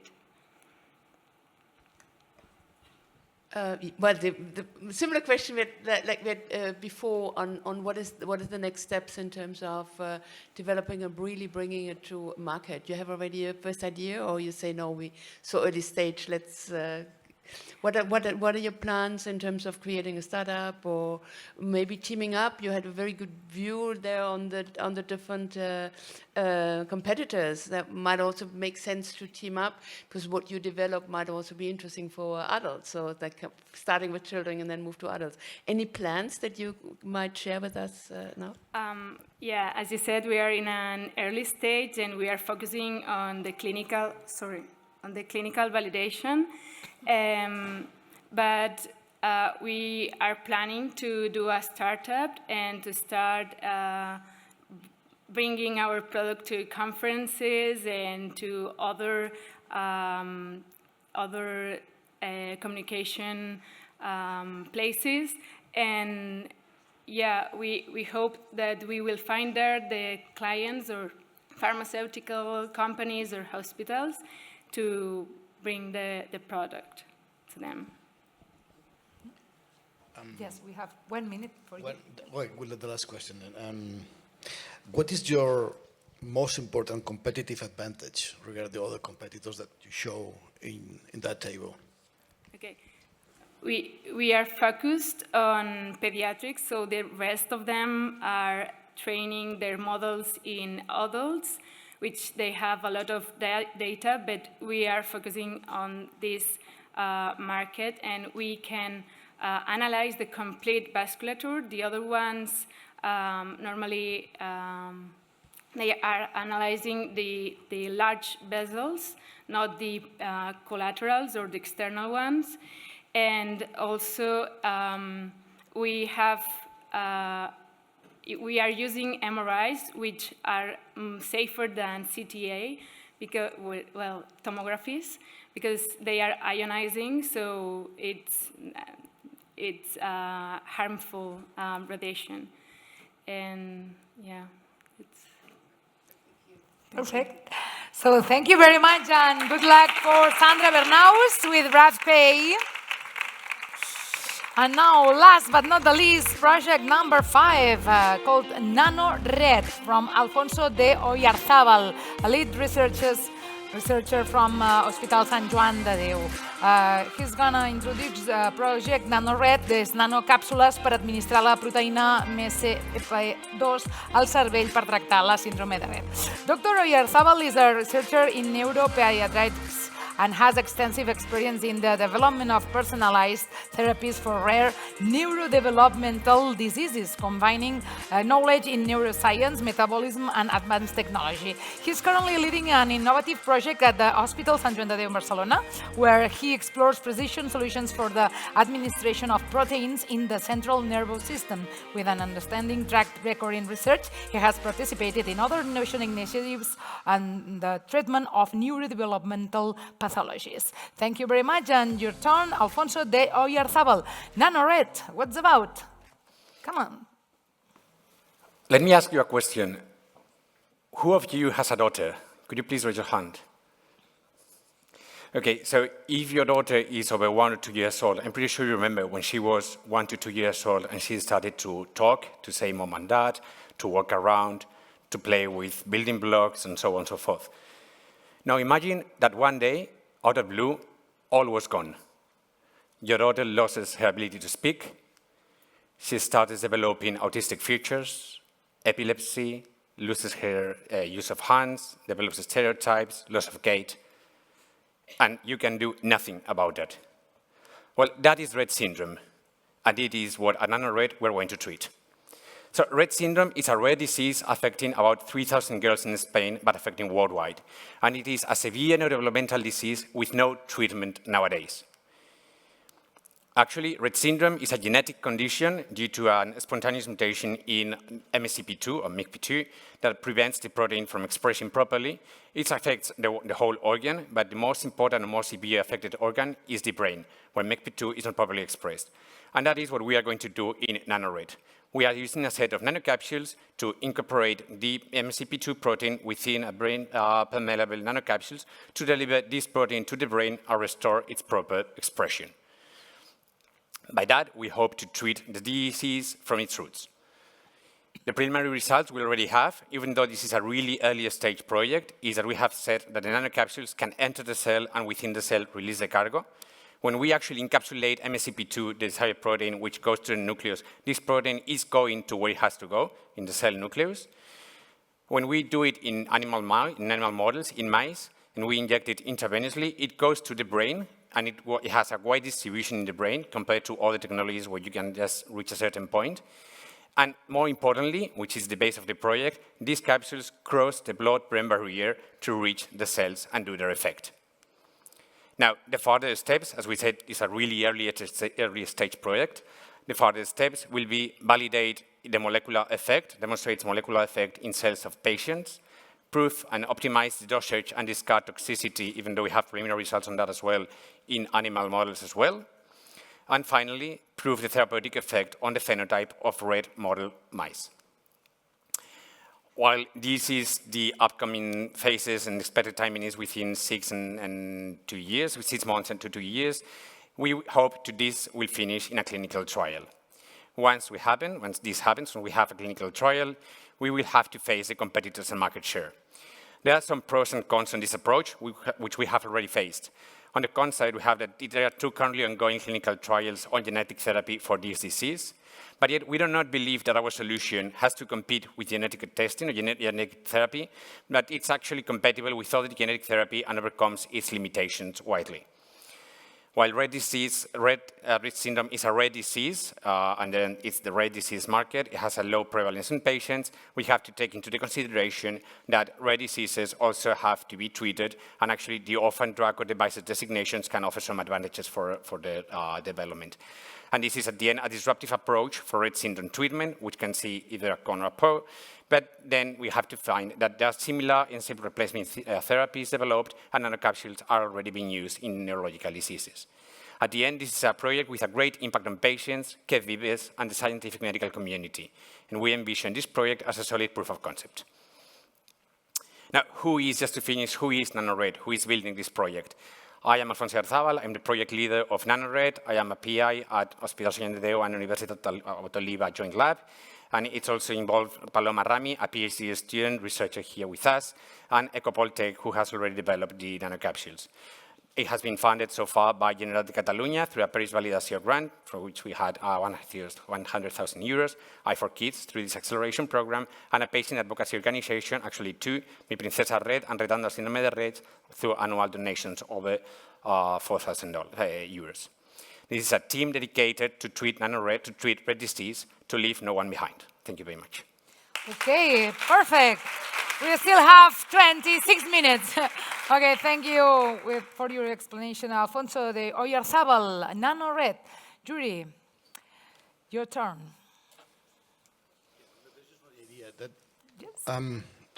Well, the similar question we had before on what is the next steps in terms of developing and really bringing it to market. Do you have already a first idea, or you say no, so early stage? Let's. What are your plans in terms of creating a startup or maybe teaming up? You had a very good view there on the different competitors. That might also make sense to team up, because what you develop might also be interesting for adults. So like starting with children and then move to adults. Any plans that you might share with us now? Yeah, as you said, we are in an early stage and we are focusing on the clinical validation. But we are planning to do a startup and to start bringing our product to conferences and to other communication places. And yeah, we hope that we will find there the clients or pharmaceutical companies or hospitals to bring the product to them. Yes, we have 1 minute for you. Wait, we'll let the last question then. What is your most important competitive advantage regarding the other competitors that you show in that table? Okay. We are focused on pediatrics, so the rest of them are training their models in adults, which they have a lot of data, but we are focusing on this market, and we can analyze the complete vasculature. The other ones normally they are analyzing the large vessels, not the collaterals or the external ones. And also we are using MRIs, which are safer than CTA, because, well, tomographies, because they are ionizing, so it's harmful radiation. And yeah, it's... Perfect. So thank you very much, and good luck for Sandra Bernaus with BRAVQAI. And now, last but not the least, project number 5, called NanoRett, from Alfonso de Oyarzábal, a lead researcher from Hospital Sant Joan de Déu. He's gonna introduce the project NanoRett, les nanocàpsules per administrar la proteïna MSP2 al cervell per tractar la síndrome de Rett. Dr. Oyarzábal is a researcher in neuropediatrics and has extensive experience in the development of personalized therapies for rare neurodevelopmental diseases, combining knowledge in neuroscience, metabolism, and advanced technology. He's currently leading an innovative project at the Hospital Sant Joan de Déu in Barcelona, where he explores precision solutions for the administration of proteins in the central nervous system. With an understanding track record in research, he has participated in other innovation initiatives and the treatment of neurodevelopmental pathologies. Thank you very much, and your turn, Alfonso de Oyarzábal. NanoRett, what's about? Come on. Let me ask you a question. Who of you has a daughter? Could you please raise your hand? Okay, so if your daughter is over 1 or 2 years old, I'm pretty sure you remember when she was 1 to 2 years old and she started to talk, to say mom and dad, to walk around, to play with building blocks, and so on and so forth. Now imagine that one day, out of blue, all was gone. Your daughter loses her ability to speak. She starts developing autistic features, epilepsy, loses her use of hands, develops stereotypes, loss of gait, and you can do nothing about that. Well, that is Rett syndrome, and it is what a NanoRett we're going to treat. So Rett syndrome is a rare disease affecting about 3,000 girls in Spain, but affecting worldwide. And it is a severe neurodevelopmental disease with no treatment nowadays. Actually, Rett syndrome is a genetic condition due to a spontaneous mutation in MSCP2 or MICP2 that prevents the protein from expressing properly. It affects the whole organ, but the most important and most severe affected organ is the brain, where MICP2 is not properly expressed. And that is what we are going to do in NanoRett. We are using a set of nanocapsules to incorporate the MSCP2 protein within a brain permeable nanocapsules to deliver this protein to the brain and restore its proper expression. By that, we hope to treat the disease from its roots. The preliminary results we already have, even though this is a really early stage project, is that we have said that the nanocapsules can enter the cell and within the cell release the cargo. When we actually encapsulate MSCP2, the desired protein, which goes to the nucleus, this protein is going to where it has to go, in the cell nucleus. When we do it in animal models, in mice, and we inject it intravenously, it goes to the brain, and it has a wide distribution in the brain compared to other technologies where you can just reach a certain point. And more importantly, which is the base of the project, these capsules cross the blood-brain barrier to reach the cells and do their effect. Now, the further steps, as we said, is a really early stage project. The further steps will be validate the molecular effect, demonstrates molecular effect in cells of patients, prove and optimize the dosage and discard toxicity, even though we have preliminary results on that as well in animal models as well. And finally, prove the therapeutic effect on the phenotype of red model mice. While this is the upcoming phases and expected timing is within 6 and 2 years, with 6 months and 2 years, we hope this will finish in a clinical trial. Once this happens, when we have a clinical trial, we will have to face the competitors and market share. There are some pros and cons on this approach, which we have already faced. On the con side, we have that there are 2 currently ongoing clinical trials on genetic therapy for this disease, but yet we do not believe that our solution has to compete with genetic testing or genetic therapy, but it's actually compatible with other genetic therapy and overcomes its limitations widely. While Rett syndrome is a rare disease, and then it's the rare disease market, it has a low prevalence in patients, we have to take into the consideration that rare diseases also have to be treated, and actually the orphan drug or devices designations can offer some advantages for the development. And this is, at the end, a disruptive approach for Rett syndrome treatment, which can see either a con or a pro, but then we have to find that there are similar enzyme replacement therapies developed, and nanocapsules are already being used in neurological diseases. At the end, this is a project with a great impact on patients, caregivers, and the scientific medical community. And we envision this project as a solid proof of concept. Now, just to finish, who is NanoRett? Who is building this project? I am Alfonso de Oyarzábal. I'm the project leader of NanoRett. I am a PI at Hospital Sant Joan de Déu and Universitat Oliva Joint Lab. And it's also involved Paloma Rami, a PhD student, researcher here with us, and Ecopoltec, who has already developed the nanocapsules. It has been funded so far by Generalitat de Catalunya through a Paris Validació grant, for which we had 100,000 euros, i4KIDS through this acceleration program, and a patient advocacy organization, actually 2, Mi Princesa Red and Redando Síndrome de Rett, through annual donations over 4,000 euros. This is a team dedicated to treat NanoRett, to treat Rett disease, to leave no one behind. Thank you very much. Okay, perfect. We still have 26 minutes. Okay, thank you for your explanation, Alfonso de Oyarzábal, NanoRett. Jury, your turn.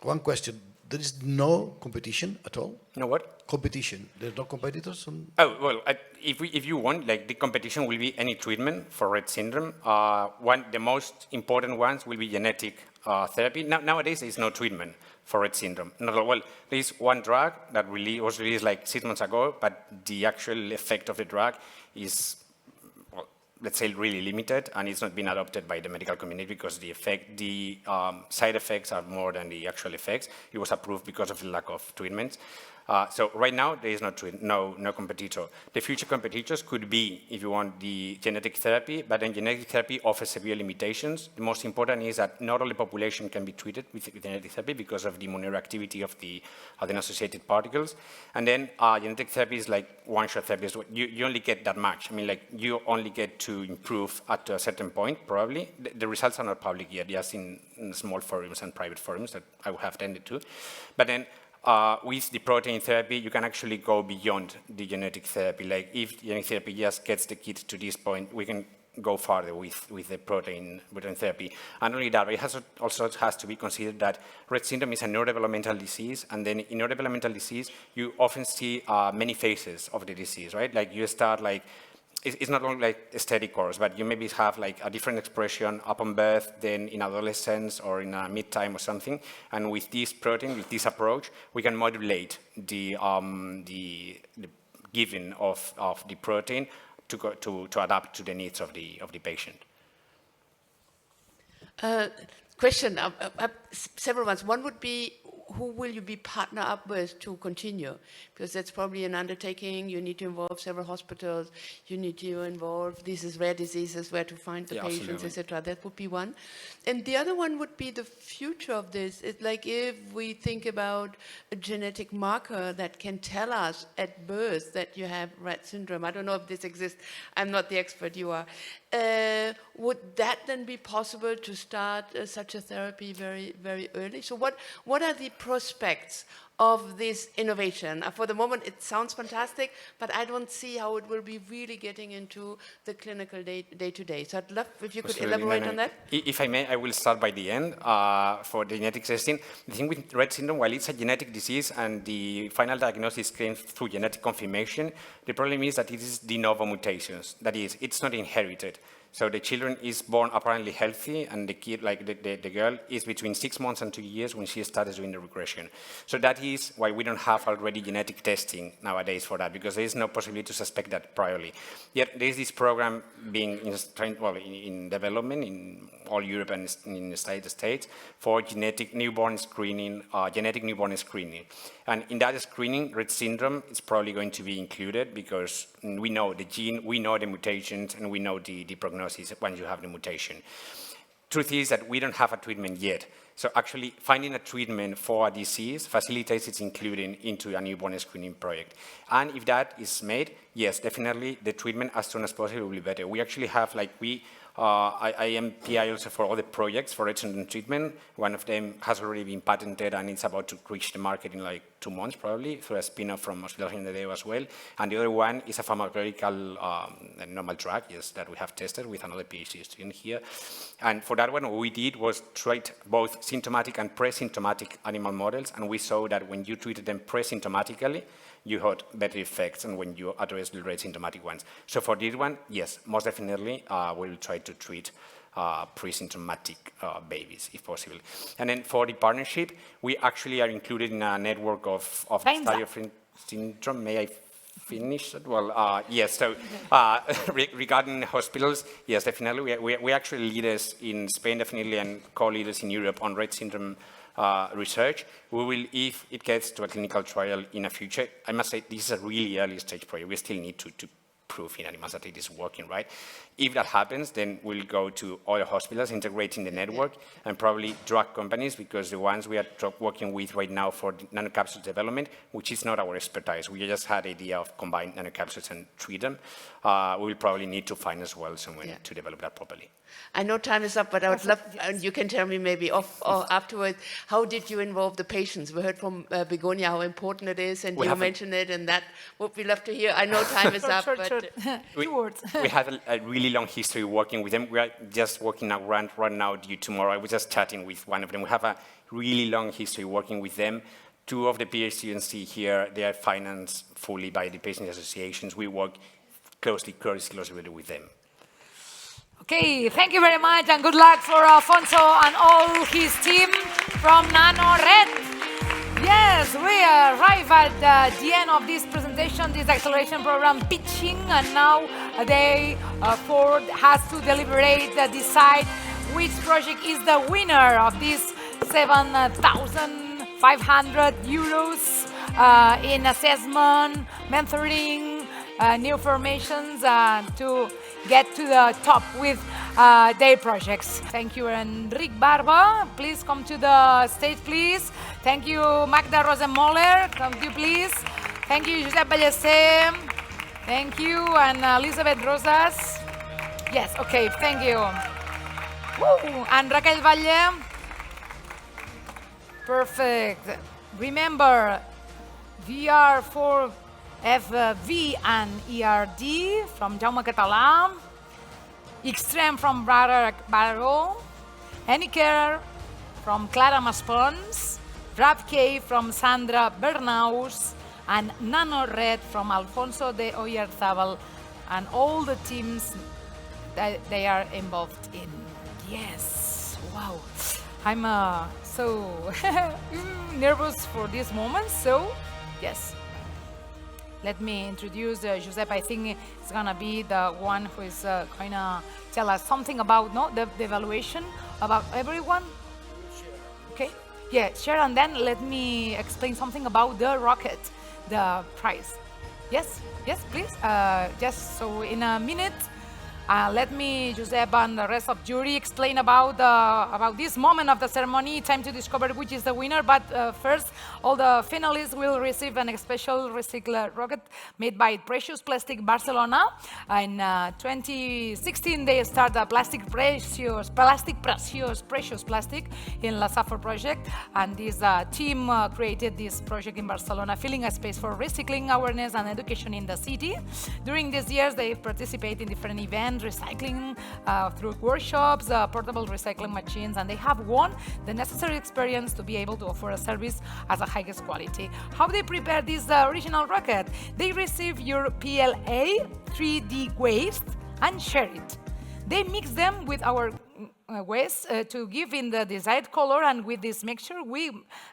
One question. There is no competition at all? No what? Competition. There's no competitors? Oh, well, if you want, like, the competition will be any treatment for Rett syndrome. The most important ones will be genetic therapy. Nowadays, there is no treatment for Rett syndrome. Well, there is one drug that was released like 6 months ago, but the actual effect of the drug is, well, let's say, really limited, and it's not been adopted by the medical community because the side effects are more than the actual effects. It was approved because of the lack of treatments. So right now, there is no competitor. The future competitors could be, if you want, the genetic therapy, but then genetic therapy offers severe limitations. The most important is that not all the population can be treated with genetic therapy because of the immunoreactivity of the adeno-associated particles. And then genetic therapy is like one-shot therapy. So you only get that much. I mean, like, you only get to improve up to a certain point, probably. The results are not public yet, just in small forums and private forums that I would have tended to. But then, with the protein therapy, you can actually go beyond the genetic therapy. Like, if genetic therapy just gets the kid to this point, we can go farther with the protein therapy. And only that, it also has to be considered that Rett syndrome is a neurodevelopmental disease, and then in neurodevelopmental disease, you often see many phases of the disease, right? Like, you start like, it's not only like a steady course, but you maybe have like a different expression upon birth, then in adolescence or in a mid-time or something. And with this protein, with this approach, we can modulate the giving of the protein to adapt to the needs of the patient. Question, several ones. One would be, who will you be partner up with to continue? Because that's probably an undertaking. You need to involve several hospitals. You need to involve these rare diseases, where to find the patients, etc. That would be one. And the other one would be the future of this. It's like, if we think about a genetic marker that can tell us at birth that you have Rett syndrome. I don't know if this exists. I'm not the expert, you are. Would that then be possible to start such a therapy very, very early? So what are the prospects of this innovation? For the moment, it sounds fantastic, but I don't see how it will be really getting into the clinical day-to-day. So I'd love if you could elaborate on that. If I may, I will start by the end for the genetic testing. The thing with Rett syndrome, while it's a genetic disease and the final diagnosis came through genetic confirmation, the problem is that it is de novo mutations. That is, it's not inherited. So the children is born apparently healthy, and the kid, like the girl, is between 6 months and 2 years when she starts doing the regression. So that is why we don't have already genetic testing nowadays for that, because there is no possibility to suspect that priorly. Yet there is this program being in development in all Europe and in the United States for genetic newborn screening, And in that screening, Rett syndrome is probably going to be included because we know the gene, we know the mutations, and we know the prognosis once you have the mutation. Truth is that we don't have a treatment yet. So actually finding a treatment for a disease facilitates its including into a newborn screening project. And if that is made, yes, definitely the treatment as soon as possible will be better. We actually have, I am PI also for all the projects for Rett syndrome treatment. One of them has already been patented and it's about to reach the market in 2 months probably through a spin-off from Hospital in the Day as well. And the other one is a pharmacological normal drug, yes, that we have tested with another PhD student here. And for that one, what we did was treat both symptomatic and pre-symptomatic animal models, and we saw that when you treated them pre-symptomatically, you had better effects than when you address the Rett symptomatic ones. So for this one, yes, most definitely, we'll try to treat pre-symptomatic babies, if possible. And then for the partnership, we actually are included in a network of Stargardt syndrome. May I finish that? Well, yes, so regarding hospitals, yes, definitely. We're actually leaders in Spain, definitely, and co-leaders in Europe on Rett syndrome research. We will, if it gets to a clinical trial in the future, I must say this is a really early stage project. We still need to prove in animals that it is working, right? If that happens, then we'll go to other hospitals, integrating the network, and probably drug companies, because the ones we are working with right now for nanocapsule development, which is not our expertise. We just had the idea of combine nanocapsules and treat them. We will probably need to find as well someone to develop that properly. I know time is up, but I would love, and you can tell me maybe off or afterwards, how did you involve the patients? We heard from Begonia how important it is, and you mentioned it, and that would we love to hear. I know time is up, but... We have a really long history working with them. We are just working right now due tomorrow. I was just chatting with one of them. We have a really long history working with them. 2 of the PhD students here, they are financed fully by the patient associations. We work closely with them. Okay, thank you very much, and good luck for Alfonso and all his team from NanoRett. Yes, we arrive at the end of this presentation, this acceleration program pitching, and now they Ford has to deliberate, decide which project is the winner of this 7,500 euros in assessment, mentoring, new formations to get to the top with their projects. Thank you, Enric Barba. Please come to the stage, please. Thank you, Magda Rosenmoller. Come to you, please. Thank you, Josep Ballester. Thank you, and Elizabeth Rosas. Yes, okay, thank you. Woo. And Raquel Valle. Perfect. Remember, VR for FV and ERD from Jaume Català, X-Trem from Baro, Anicare from Clara Maspons, BRAVQAI from Sandra Bernaus, and NanoRett from Alfonso de Oyarzábal, and all the teams that they are involved in. Yes, wow. I'm so nervous for this moment, so yes. Let me introduce Josep. I think it's gonna be the one who is gonna tell us something about the evaluation about everyone. Okay, yeah, share, and then let me explain something about the rocket, the prize. Yes, yes, please. Just so in a minute, Let me, Josep, and the rest of jury explain about this moment of the ceremony. Time to discover which is the winner. But first, all the finalists will receive a special recycled rocket made by Precious Plastic Barcelona. In 2016, they start a precious plastic in La Safor project, and this team created this project in Barcelona, filling a space for recycling awareness and education in the city. During these years, they participate in different events, recycling through workshops, portable recycling machines, and they have won the necessary experience to be able to offer a service as a highest quality. How they prepare this original rocket? They receive your PLA 3D waste and share it. They mix them with our waste to give in the desired color, and with this mixture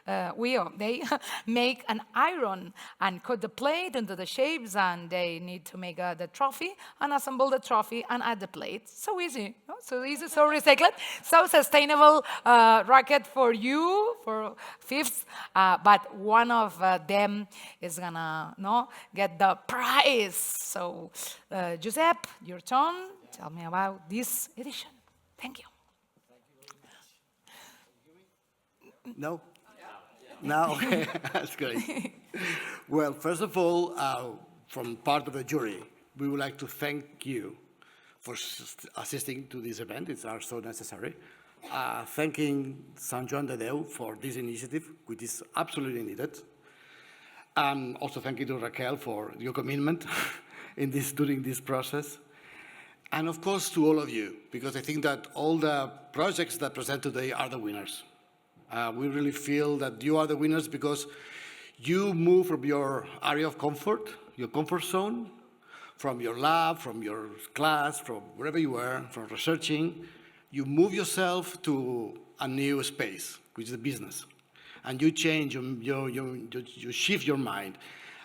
they make an iron and cut the plate into the shapes, and they need to make the trophy and assemble the trophy and add the plate. So easy, no? So easy, so recycled, so sustainable rocket for you, for fifths, but one of them is gonna get the prize. So Josep, your turn. Tell me about this edition. Thank you. No? No? Okay, that's great. Well, first of all, from part of the jury, we would like to thank you for assisting to this event. It's so necessary. Thanking Sant Joan de Déu for this initiative, which is absolutely needed. Also thank you to Raquel for your commitment during this process. And of course to all of you, because I think that all the projects that present today are the winners. We really feel that you are the winners because you move from your area of comfort, your comfort zone, from your lab, from your class, from wherever you were, from researching. You move yourself to a new space, which is the business. And you change, you shift your mind.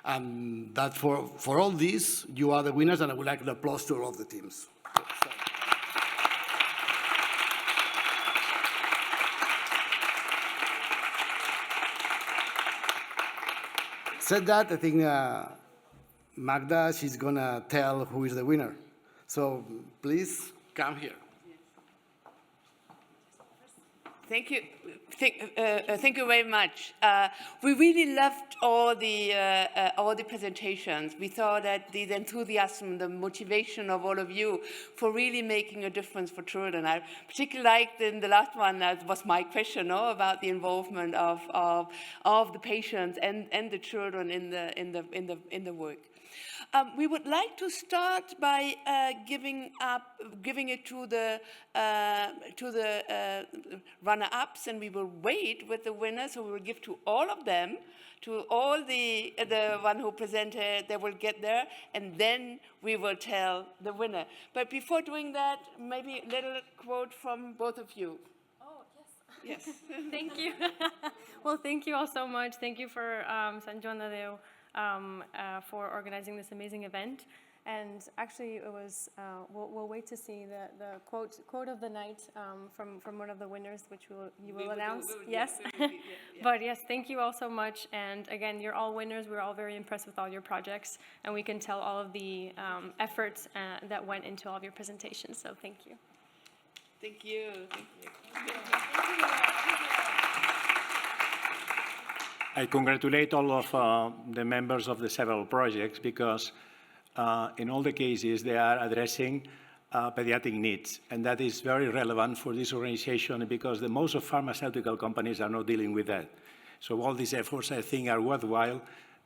And that for all this, you are the winners, and I would like to applause to all of the teams. Said that, I think Magda, she's going to tell who is the winner. So please come here. Thank you. Thank you very much. We really loved all the presentations. We thought that the enthusiasm, the motivation of all of you for really making a difference for children. I particularly liked in the last one, that was my question, about the involvement of the patients and the children in the work. We would like to start by giving it to the runner-ups, and we will wait with the winners. So we will give to all of them, to all the one who presented. They will get there, and then we will tell the winner. But before doing that, maybe a little quote from both of you. Oh, yes. Yes. Thank you. Well, thank you all so much. Thank you for Sant Joan de Déu. For organizing this amazing event, and actually it was. We'll wait to see the quote of the night from one of the winners, which you will announce. Yes, but yes, thank you all so much. And again, you're all winners. We're all very impressed with all your projects, and we can tell all of the efforts that went into all of your presentations. So thank you. Thank you. Thank you. I congratulate all of the members of the several projects because in all the cases they are addressing pediatric needs, and that is very relevant for this organization because most of pharmaceutical companies are not dealing with that. So all these efforts I think are worthwhile,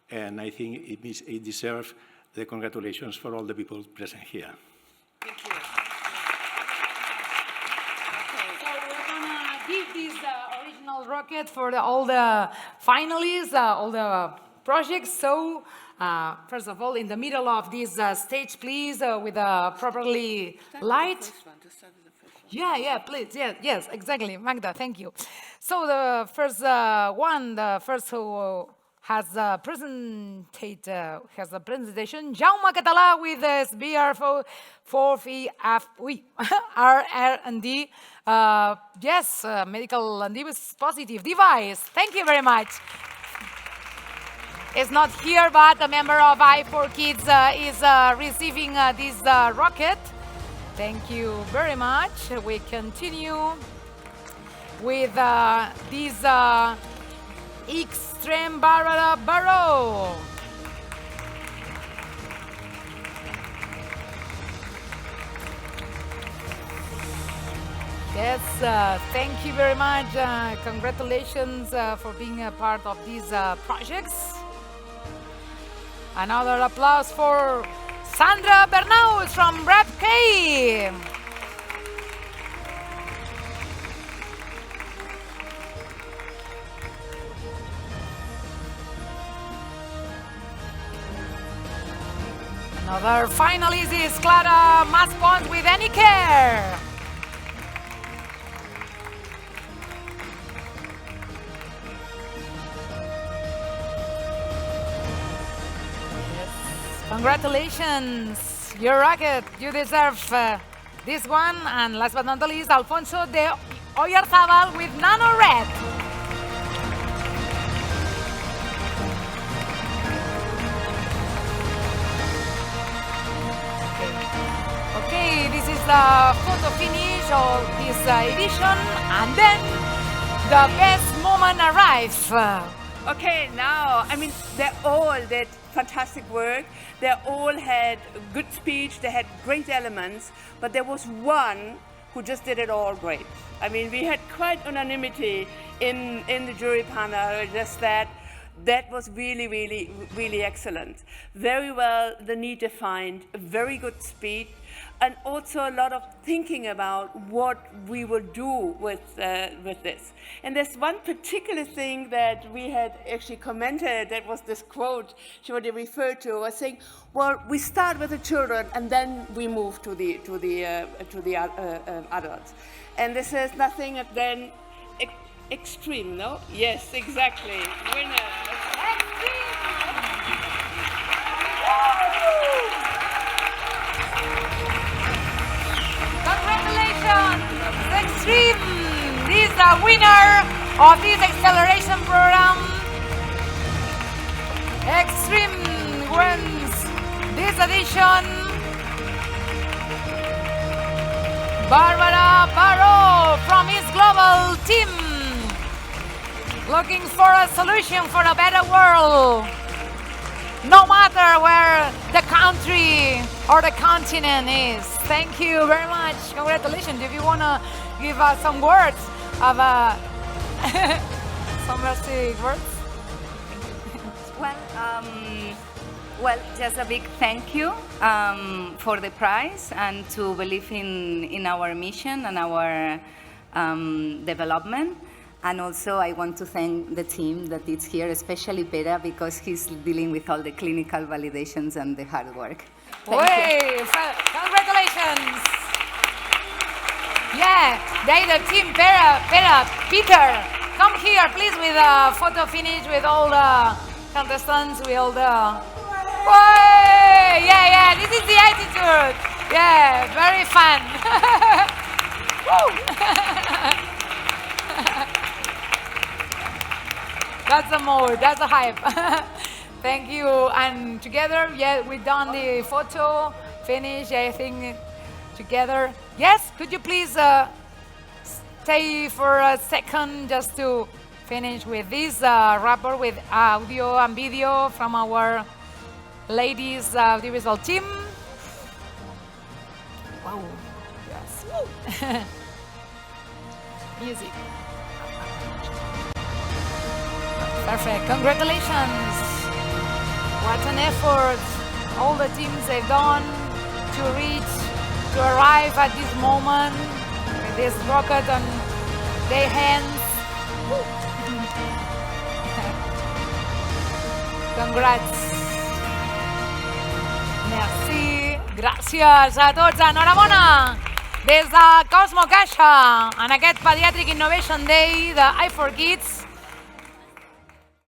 and I think it deserves the congratulations for all the people present here. Thank you. Give this original rocket for all the finalists, all the projects. So, first of all, in the middle of this stage, please, with a properly light. Yeah, please. Yes, exactly. Magda, thank you. So the first the first who has a presentation, Jaume Català with his R&D. Yes, medical and dispositive device. Thank you very much. It's not here, but a member of i4KIDS is receiving this rocket. Thank you very much. We continue with this X-Trem Baro. Yes, thank you very much. Congratulations for being a part of these projects. Another applause for Sandra Bernaus from BRAVQAI. Another finalist is Clara Maspons with Anicare. Congratulations, you rock it. You deserve this one. And last but not least, Alfonso de Oyarzábal with NanoRett. Okay, this is the photo finish of this edition, and then the best moment arrives. Okay, now, I mean, they all did fantastic work. They all had good speech. They had great elements, but there was one who just did it all great. I mean, we had quite unanimity in the jury panel, just that was really, really, really excellent. Very well, the need defined, a very good speech, and also a lot of thinking about what we will do with this. And there's one particular thing that we had actually commented, that was this quote she already referred to, was saying, well, we start with the children and then we move to the adults. And this is nothing then extreme, no? Yes, exactly. Winner. Congratulations, X-Trem! This is the winner of this acceleration program. X-Trem wins this edition. Bàrbara Baro from ISGlobal team. Looking for a solution for a better world. No matter where the country or the continent is. Thank you very much. Congratulations. If you want to give us some words of some mercy words. Well, just a big thank you for the prize and to believe in our mission and our development. And also, I want to thank the team that is here, especially Pere, because he's dealing with all the clinical validations and the hard work. Thank you. Congratulations! Yeah, the team, Pere, Peter, come here, please, with a photo finish with all the contestants, with all the... Way! Yeah, this is the attitude. Yeah, very fun. That's the mode, that's the hype. Thank you. And together, yeah, we've done the photo finish, I think, together. Yes, could you please stay for a second just to finish with this rapport with audio and video from our ladies audiovisual team. Wow, yes. Music. Perfect, congratulations. What an effort all the teams have done to arrive at this moment with this rocket on their hands. Congrats. Merci. Gràcies a tots. Enhorabona des de Cosmo Caixa en aquest Paediatric Innovation Day de i4KIDS.